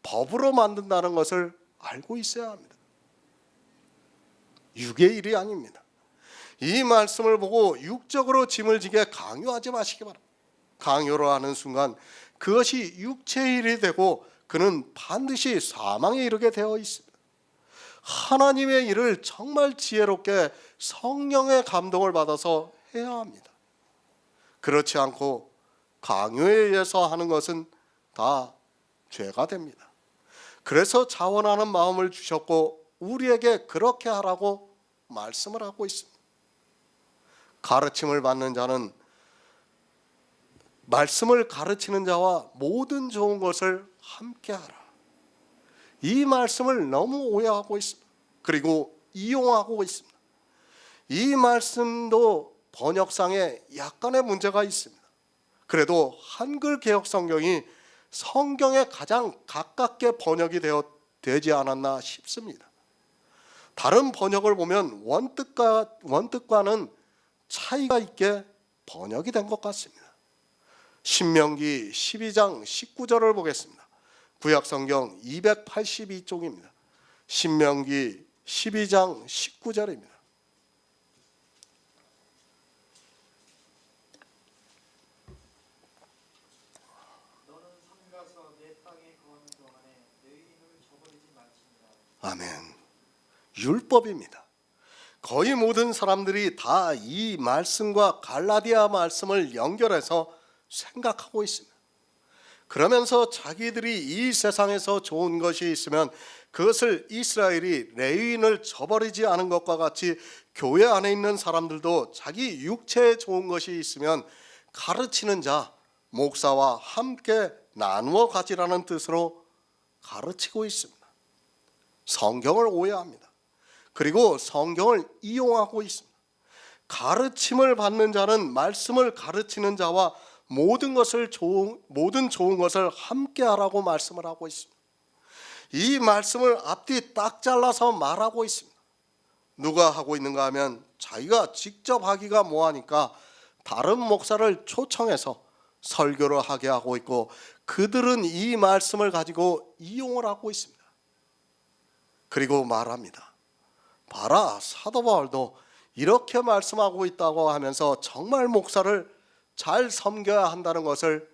법으로 만든다는 것을 알고 있어야 합니다. 육의 일이 아닙니다. 이 말씀을 보고 육적으로 짐을 지게 강요하지 마시기 바랍니다. 강요를 하는 순간 그것이 육체의 일이 되고 그는 반드시 사망에 이르게 되어 있습니다. 하나님의 일을 정말 지혜롭게 성령의 감동을 받아서 해야 합니다. 그렇지 않고 강요에 의해서 하는 것은 다 죄가 됩니다. 그래서 자원하는 마음을 주셨고 우리에게 그렇게 하라고 말씀을 하고 있습니다. 가르침을 받는 자는 말씀을 가르치는 자와 모든 좋은 것을 함께하라. 이 말씀을 너무 오해하고 있습니다. 그리고 이용하고 있습니다. 이 말씀도 번역상에 약간의 문제가 있습니다. 그래도 한글 개역 성경이 성경에 가장 가깝게 번역이 되지 않았나 싶습니다. 다른 번역을 보면 원뜻과는 차이가 있게 번역이 된 것 같습니다. 신명기 12장 19절을 보겠습니다. 구약성경 282쪽입니다. 신명기 12장 19절입니다. 너는 삼가서 내 땅에 거하는 동안에 너희 힘을 저버리지 말지니라. 아멘. 율법입니다. 거의 모든 사람들이 다 이 말씀과 갈라디아 말씀을 연결해서 생각하고 있습니다. 그러면서 자기들이 이 세상에서 좋은 것이 있으면 그것을 이스라엘이 레위인을 저버리지 않은 것과 같이 교회 안에 있는 사람들도 자기 육체에 좋은 것이 있으면 가르치는 자, 목사와 함께 나누어 가지라는 뜻으로 가르치고 있습니다. 성경을 오해합니다. 그리고 성경을 이용하고 있습니다. 가르침을 받는 자는 말씀을 가르치는 자와 모든 좋은 것을 함께하라고 말씀을 하고 있습니다. 이 말씀을 앞뒤 딱 잘라서 말하고 있습니다. 누가 하고 있는가 하면 자기가 직접 하기가 뭐하니까 다른 목사를 초청해서 설교를 하게 하고 있고 그들은 이 말씀을 가지고 이용을 하고 있습니다. 그리고 말합니다. 봐라, 사도 바울도 이렇게 말씀하고 있다고 하면서 정말 목사를 잘 섬겨야 한다는 것을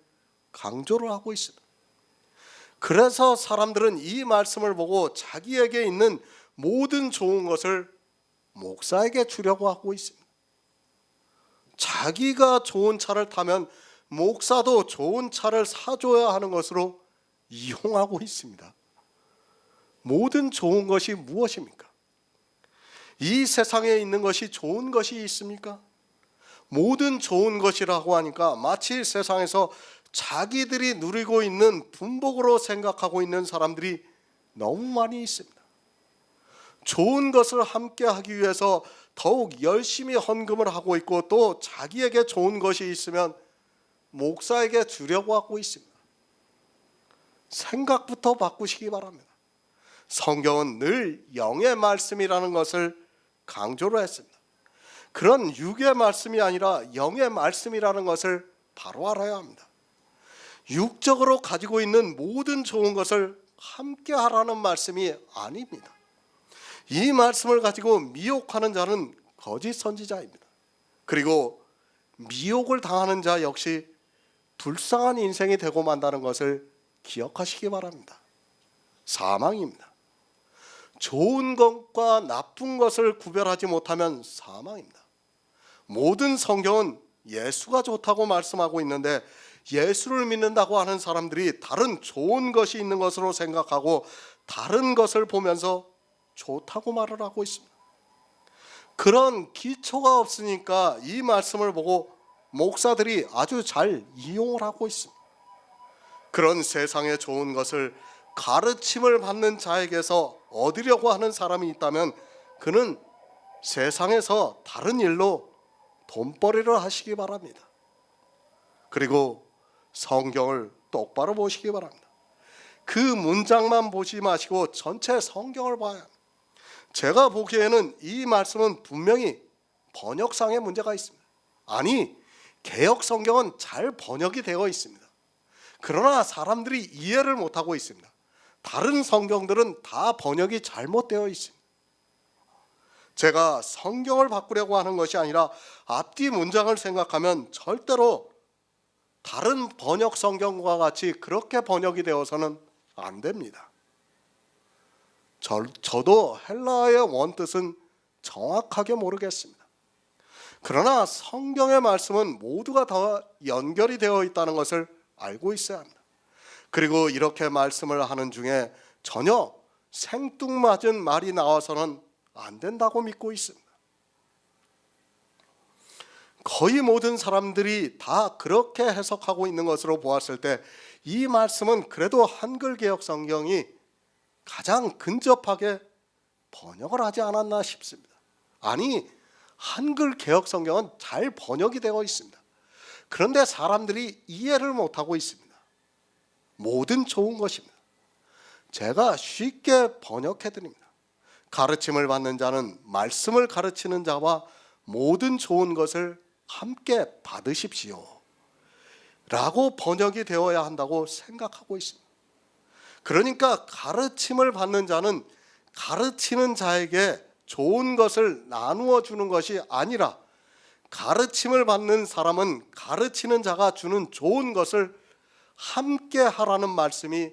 강조를 하고 있습니다. 그래서 사람들은 이 말씀을 보고 자기에게 있는 모든 좋은 것을 목사에게 주려고 하고 있습니다. 자기가 좋은 차를 타면 목사도 좋은 차를 사줘야 하는 것으로 이용하고 있습니다. 모든 좋은 것이 무엇입니까? 이 세상에 있는 것이 좋은 것이 있습니까? 모든 좋은 것이라고 하니까 마치 세상에서 자기들이 누리고 있는 분복으로 생각하고 있는 사람들이 너무 많이 있습니다. 좋은 것을 함께 하기 위해서 더욱 열심히 헌금을 하고 있고, 또 자기에게 좋은 것이 있으면 목사에게 주려고 하고 있습니다. 생각부터 바꾸시기 바랍니다. 성경은 늘 영의 말씀이라는 것을 강조를 했습니다. 그런 육의 말씀이 아니라 영의 말씀이라는 것을 바로 알아야 합니다. 육적으로 가지고 있는 모든 좋은 것을 함께 하라는 말씀이 아닙니다. 이 말씀을 가지고 미혹하는 자는 거짓 선지자입니다. 그리고 미혹을 당하는 자 역시 불쌍한 인생이 되고 만다는 것을 기억하시기 바랍니다. 사망입니다. 좋은 것과 나쁜 것을 구별하지 못하면 사망입니다. 모든 성경은 예수가 좋다고 말씀하고 있는데, 예수를 믿는다고 하는 사람들이 다른 좋은 것이 있는 것으로 생각하고 다른 것을 보면서 좋다고 말을 하고 있습니다. 그런 기초가 없으니까 이 말씀을 보고 목사들이 아주 잘 이용을 하고 있습니다. 그런 세상의 좋은 것을 가르침을 받는 자에게서 얻으려고 하는 사람이 있다면 그는 세상에서 다른 일로 돈벌이를 하시기 바랍니다. 그리고 성경을 똑바로 보시기 바랍니다. 그 문장만 보지 마시고 전체 성경을 봐야 합니다. 제가 보기에는 이 말씀은 분명히 번역상의 문제가 있습니다. 아니, 개역 성경은 잘 번역이 되어 있습니다. 그러나 사람들이 이해를 못하고 있습니다. 다른 성경들은 다 번역이 잘못되어 있습니다. 제가 성경을 바꾸려고 하는 것이 아니라 앞뒤 문장을 생각하면 절대로 다른 번역 성경과 같이 그렇게 번역이 되어서는 안 됩니다. 저도 헬라어의 원뜻은 정확하게 모르겠습니다. 그러나 성경의 말씀은 모두가 다 연결이 되어 있다는 것을 알고 있어야 합니다. 그리고 이렇게 말씀을 하는 중에 전혀 생뚱맞은 말이 나와서는 안 된다고 믿고 있습니다. 거의 모든 사람들이 다 그렇게 해석하고 있는 것으로 보았을 때 이 말씀은 그래도 한글 개역 성경이 가장 근접하게 번역을 하지 않았나 싶습니다. 아니, 한글 개역 성경은 잘 번역이 되어 있습니다. 그런데 사람들이 이해를 못하고 있습니다. 모든 좋은 것입니다. 제가 쉽게 번역해 드립니다. 가르침을 받는 자는 말씀을 가르치는 자와 모든 좋은 것을 함께 받으십시오 라고 번역이 되어야 한다고 생각하고 있습니다. 그러니까 가르침을 받는 자는 가르치는 자에게 좋은 것을 나누어 주는 것이 아니라, 가르침을 받는 사람은 가르치는 자가 주는 좋은 것을 함께 하라는 말씀이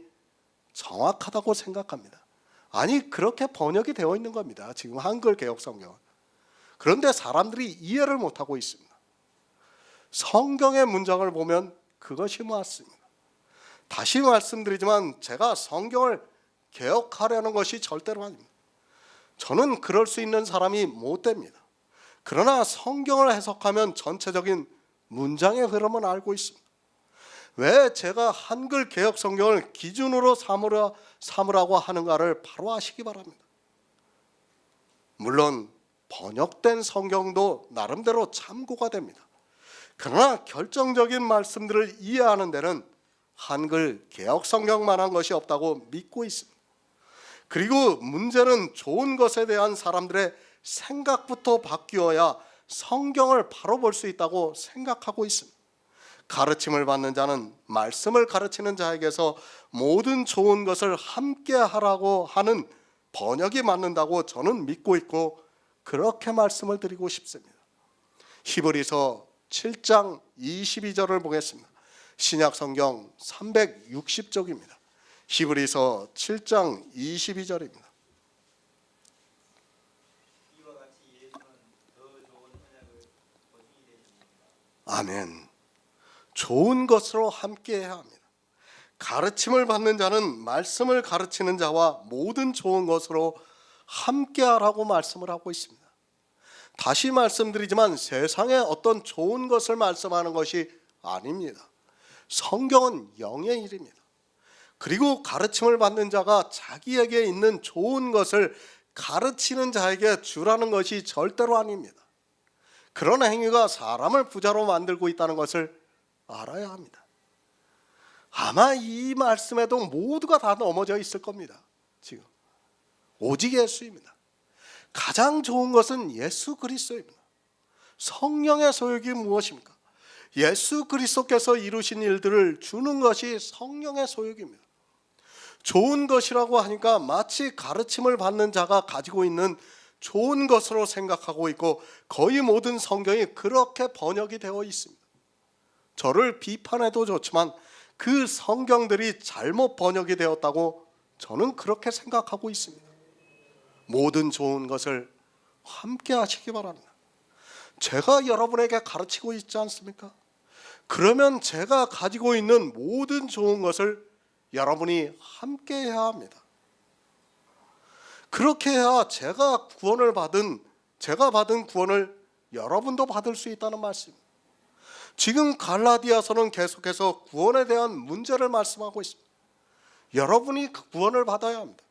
정확하다고 생각합니다. 아니, 그렇게 번역이 되어 있는 겁니다. 지금 한글 개역 성경은. 그런데 사람들이 이해를 못하고 있습니다. 성경의 문장을 보면 그것이 맞습니다. 다시 말씀드리지만 제가 성경을 개혁하려는 것이 절대로 아닙니다. 저는 그럴 수 있는 사람이 못 됩니다. 그러나 성경을 해석하면 전체적인 문장의 흐름은 알고 있습니다. 왜 제가 한글 개역 성경을 기준으로 삼으라고 하는가를 바로 아시기 바랍니다. 물론 번역된 성경도 나름대로 참고가 됩니다. 그러나 결정적인 말씀들을 이해하는 데는 한글 개역 성경만한 것이 없다고 믿고 있습니다. 그리고 문제는 좋은 것에 대한 사람들의 생각부터 바뀌어야 성경을 바로 볼 수 있다고 생각하고 있습니다. 가르침을 받는 자는 말씀을 가르치는 자에게서 모든 좋은 것을 함께 하라고 하는 번역이 맞는다고 저는 믿고 있고, 그렇게 말씀을 드리고 싶습니다. 히브리서 7장 22절을 보겠습니다. 신약 성경 360쪽입니다. 히브리서 7장 22절입니다. 이와 같이 예수는 더 좋은 언약을 보증이 되십니다. 아멘. 좋은 것으로 함께해야 합니다. 가르침을 받는 자는 말씀을 가르치는 자와 모든 좋은 것으로 함께하라고 말씀을 하고 있습니다. 다시 말씀드리지만 세상의 어떤 좋은 것을 말씀하는 것이 아닙니다. 성경은 영의 일입니다. 그리고 가르침을 받는 자가 자기에게 있는 좋은 것을 가르치는 자에게 주라는 것이 절대로 아닙니다. 그런 행위가 사람을 부자로 만들고 있다는 것을 알아야 합니다. 아마 이 말씀에도 모두가 다 넘어져 있을 겁니다. 지금 오직 예수입니다. 가장 좋은 것은 예수 그리스도입니다. 성령의 소욕이 무엇입니까? 예수 그리스도께서 이루신 일들을 주는 것이 성령의 소욕입니다. 좋은 것이라고 하니까 마치 가르침을 받는 자가 가지고 있는 좋은 것으로 생각하고 있고 거의 모든 성경이 그렇게 번역이 되어 있습니다. 저를 비판해도 좋지만 그 성경들이 잘못 번역이 되었다고 저는 그렇게 생각하고 있습니다. 모든 좋은 것을 함께 하시기 바랍니다. 제가 여러분에게 가르치고 있지 않습니까? 그러면 제가 가지고 있는 모든 좋은 것을 여러분이 함께 해야 합니다. 그렇게 해야 제가 받은 구원을 여러분도 받을 수 있다는 말씀입니다. 지금 갈라디아서는 계속해서 구원에 대한 문제를 말씀하고 있습니다. 여러분이 그 구원을 받아야 합니다.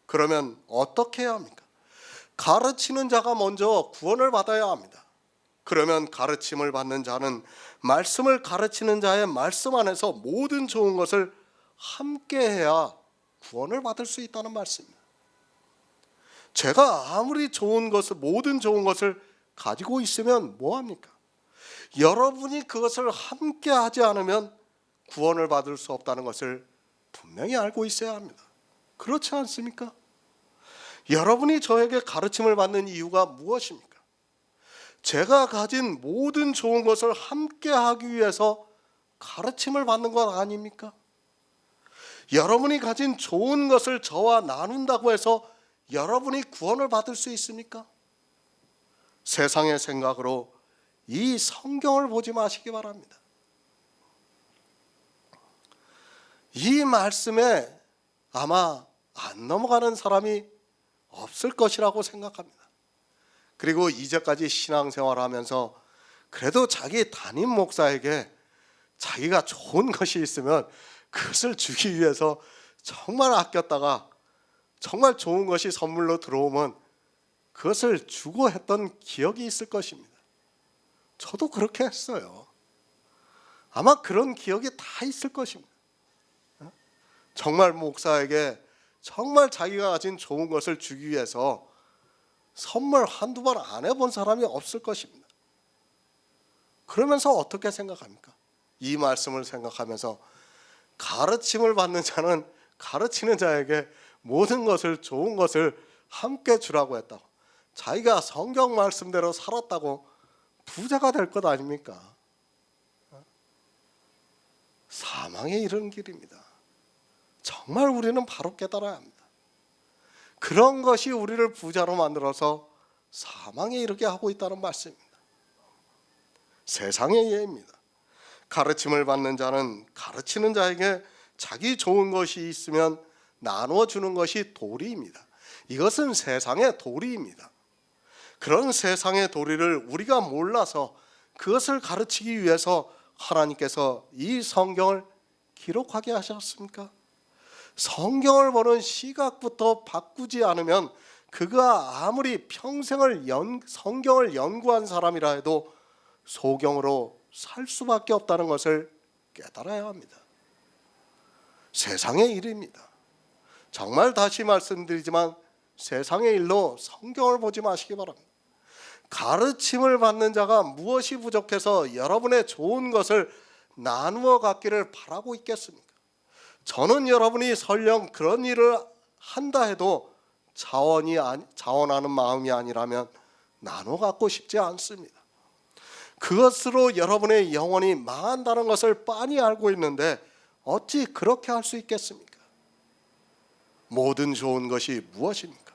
그러면 어떻게 해야 합니까? 가르치는 자가 먼저 구원을 받아야 합니다. 그러면 가르침을 받는 자는 말씀을 가르치는 자의 말씀 안에서 모든 좋은 것을 함께 해야 구원을 받을 수 있다는 말씀입니다. 제가 아무리 모든 좋은 것을 가지고 있으면 뭐합니까? 여러분이 그것을 함께 하지 않으면 구원을 받을 수 없다는 것을 분명히 알고 있어야 합니다. 그렇지 않습니까? 여러분이 저에게 가르침을 받는 이유가 무엇입니까? 제가 가진 모든 좋은 것을 함께 하기 위해서 가르침을 받는 것 아닙니까? 여러분이 가진 좋은 것을 저와 나눈다고 해서 여러분이 구원을 받을 수 있습니까? 세상의 생각으로 이 성경을 보지 마시기 바랍니다. 이 말씀에 아마 안 넘어가는 사람이 없을 것이라고 생각합니다. 그리고 이제까지 신앙생활을 하면서 그래도 자기 담임 목사에게 자기가 좋은 것이 있으면 그것을 주기 위해서 정말 아꼈다가 정말 좋은 것이 선물로 들어오면 그것을 주고 했던 기억이 있을 것입니다. 저도 그렇게 했어요. 아마 그런 기억이 다 있을 것입니다. 정말 목사에게 정말 자기가 가진 좋은 것을 주기 위해서 선물 한두 번 안 해본 사람이 없을 것입니다. 그러면서 어떻게 생각합니까? 이 말씀을 생각하면서 가르침을 받는 자는 가르치는 자에게 모든 것을 좋은 것을 함께 주라고 했다고, 자기가 성경 말씀대로 살았다고 부자가 될 것 아닙니까? 사망에 이르는 길입니다. 정말 우리는 바로 깨달아야 합니다. 그런 것이 우리를 부자로 만들어서 사망에 이르게 하고 있다는 말씀입니다. 세상의 예입니다. 가르침을 받는 자는 가르치는 자에게 자기 좋은 것이 있으면 나누어 주는 것이 도리입니다. 이것은 세상의 도리입니다. 그런 세상의 도리를 우리가 몰라서 그것을 가르치기 위해서 하나님께서 이 성경을 기록하게 하셨습니까? 성경을 보는 시각부터 바꾸지 않으면 그가 아무리 평생을 성경을 연구한 사람이라 해도 소경으로 살 수밖에 없다는 것을 깨달아야 합니다. 세상의 일입니다. 정말 다시 말씀드리지만 세상의 일로 성경을 보지 마시기 바랍니다. 가르침을 받는 자가 무엇이 부족해서 여러분의 좋은 것을 나누어 갖기를 바라고 있겠습니까? 저는 여러분이 설령 그런 일을 한다 해도 자원하는 마음이 아니라면 나눠 갖고 싶지 않습니다. 그것으로 여러분의 영혼이 망한다는 것을 빤히 알고 있는데 어찌 그렇게 할 수 있겠습니까? 모든 좋은 것이 무엇입니까?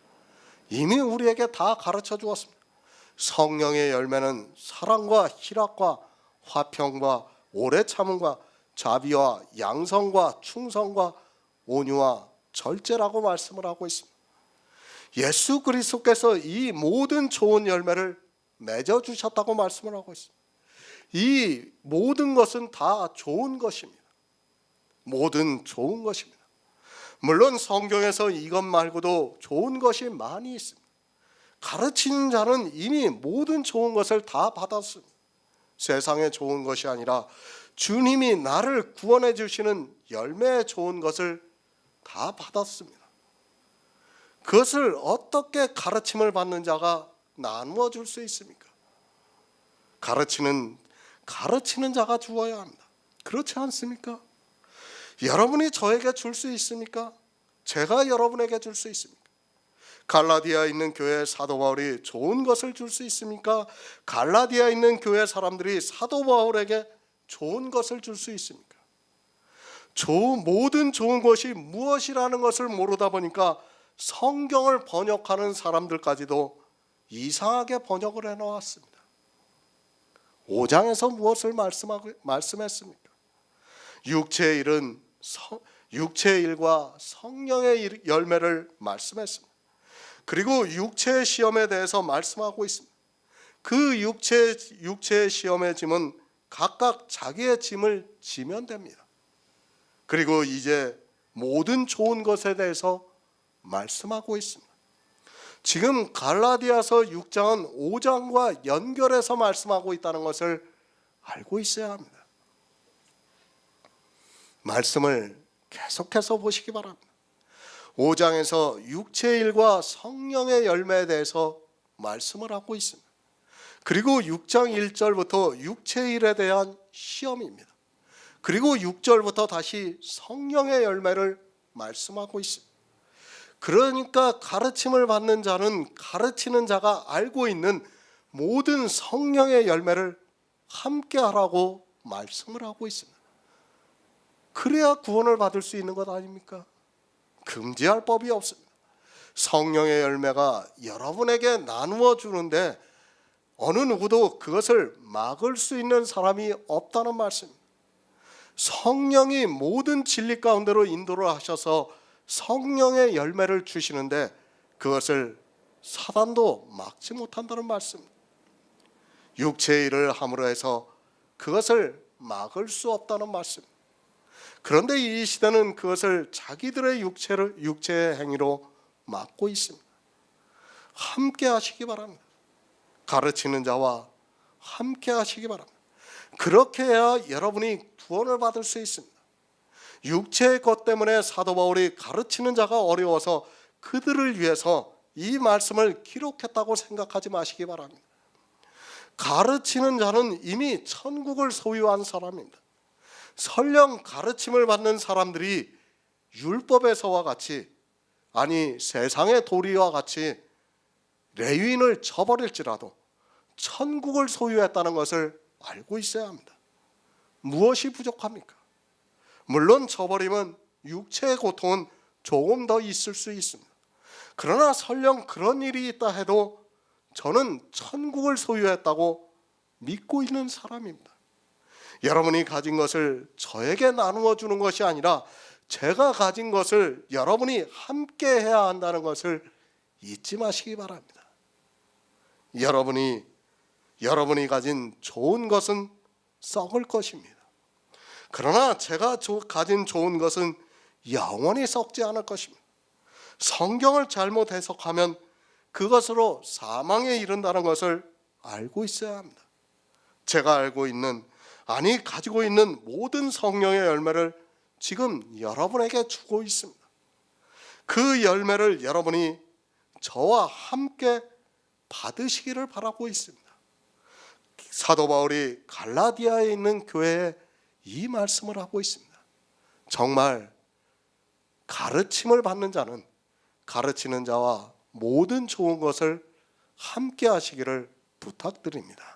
이미 우리에게 다 가르쳐 주었습니다. 성령의 열매는 사랑과 희락과 화평과 오래 참음과 자비와 양성과 충성과 온유와 절제라고 말씀을 하고 있습니다. 예수 그리스도께서 이 모든 좋은 열매를 맺어 주셨다고 말씀을 하고 있습니다. 이 모든 것은 다 좋은 것입니다. 모든 좋은 것입니다. 물론 성경에서 이것 말고도 좋은 것이 많이 있습니다. 가르치는 자는 이미 모든 좋은 것을 다 받았습니다. 세상에 좋은 것이 아니라 주님이 나를 구원해 주시는 열매의 좋은 것을 다 받았습니다. 그것을 어떻게 가르침을 받는 자가 나누어 줄 수 있습니까? 가르치는 자가 주어야 합니다. 그렇지 않습니까? 여러분이 저에게 줄 수 있습니까? 제가 여러분에게 줄 수 있습니까? 갈라디아에 있는 교회 사도 바울이 좋은 것을 줄 수 있습니까? 갈라디아에 있는 교회 사람들이 사도 바울에게 좋은 것을 줄 수 있습니까? 모든 좋은 것이 무엇이라는 것을 모르다 보니까 성경을 번역하는 사람들까지도 이상하게 번역을 해놓았습니다. 5장에서 무엇을 말씀했습니까? 육체의 일과 성령의 열매를 말씀했습니다. 그리고 육체의 시험에 대해서 말씀하고 있습니다. 그 육체의 시험의 짐은 각각 자기의 짐을 지면 됩니다. 그리고 이제 모든 좋은 것에 대해서 말씀하고 있습니다. 지금 갈라디아서 6장은 5장과 연결해서 말씀하고 있다는 것을 알고 있어야 합니다. 말씀을 계속해서 보시기 바랍니다. 5장에서 육체의 일과 성령의 열매에 대해서 말씀을 하고 있습니다. 그리고 6장 1절부터 육체의 일에 대한 시험입니다. 그리고 6절부터 다시 성령의 열매를 말씀하고 있습니다. 그러니까 가르침을 받는 자는 가르치는 자가 알고 있는 모든 성령의 열매를 함께 하라고 말씀을 하고 있습니다. 그래야 구원을 받을 수 있는 것 아닙니까? 금지할 법이 없습니다. 성령의 열매가 여러분에게 나누어 주는데 어느 누구도 그것을 막을 수 있는 사람이 없다는 말씀입니다. 성령이 모든 진리 가운데로 인도를 하셔서 성령의 열매를 주시는데 그것을 사단도 막지 못한다는 말씀입니다. 육체의 일을 함으로 해서 그것을 막을 수 없다는 말씀입니다. 그런데 이 시대는 그것을 자기들의 육체의 행위로 막고 있습니다. 함께 하시기 바랍니다. 가르치는 자와 함께 하시기 바랍니다. 그렇게 해야 여러분이 구원을 받을 수 있습니다. 육체의 것 때문에 사도 바울이 가르치는 자가 어려워서 그들을 위해서 이 말씀을 기록했다고 생각하지 마시기 바랍니다. 가르치는 자는 이미 천국을 소유한 사람입니다. 설령 가르침을 받는 사람들이 율법에서와 같이, 아니 세상의 도리와 같이 레위인을 저버릴지라도 천국을 소유했다는 것을 알고 있어야 합니다. 무엇이 부족합니까? 물론 저버리면 육체의 고통은 조금 더 있을 수 있습니다. 그러나 설령 그런 일이 있다 해도 저는 천국을 소유했다고 믿고 있는 사람입니다. 여러분이 가진 것을 저에게 나누어 주는 것이 아니라 제가 가진 것을 여러분이 함께 해야 한다는 것을 잊지 마시기 바랍니다. 여러분이 가진 좋은 것은 썩을 것입니다. 그러나 제가 가진 좋은 것은 영원히 썩지 않을 것입니다. 성경을 잘못 해석하면 그것으로 사망에 이른다는 것을 알고 있어야 합니다. 제가 가지고 있는 모든 성령의 열매를 지금 여러분에게 주고 있습니다. 그 열매를 여러분이 저와 함께 받으시기를 바라고 있습니다. 사도 바울이 갈라디아에 있는 교회에 이 말씀을 하고 있습니다. 정말 가르침을 받는 자는 가르치는 자와 모든 좋은 것을 함께 하시기를 부탁드립니다.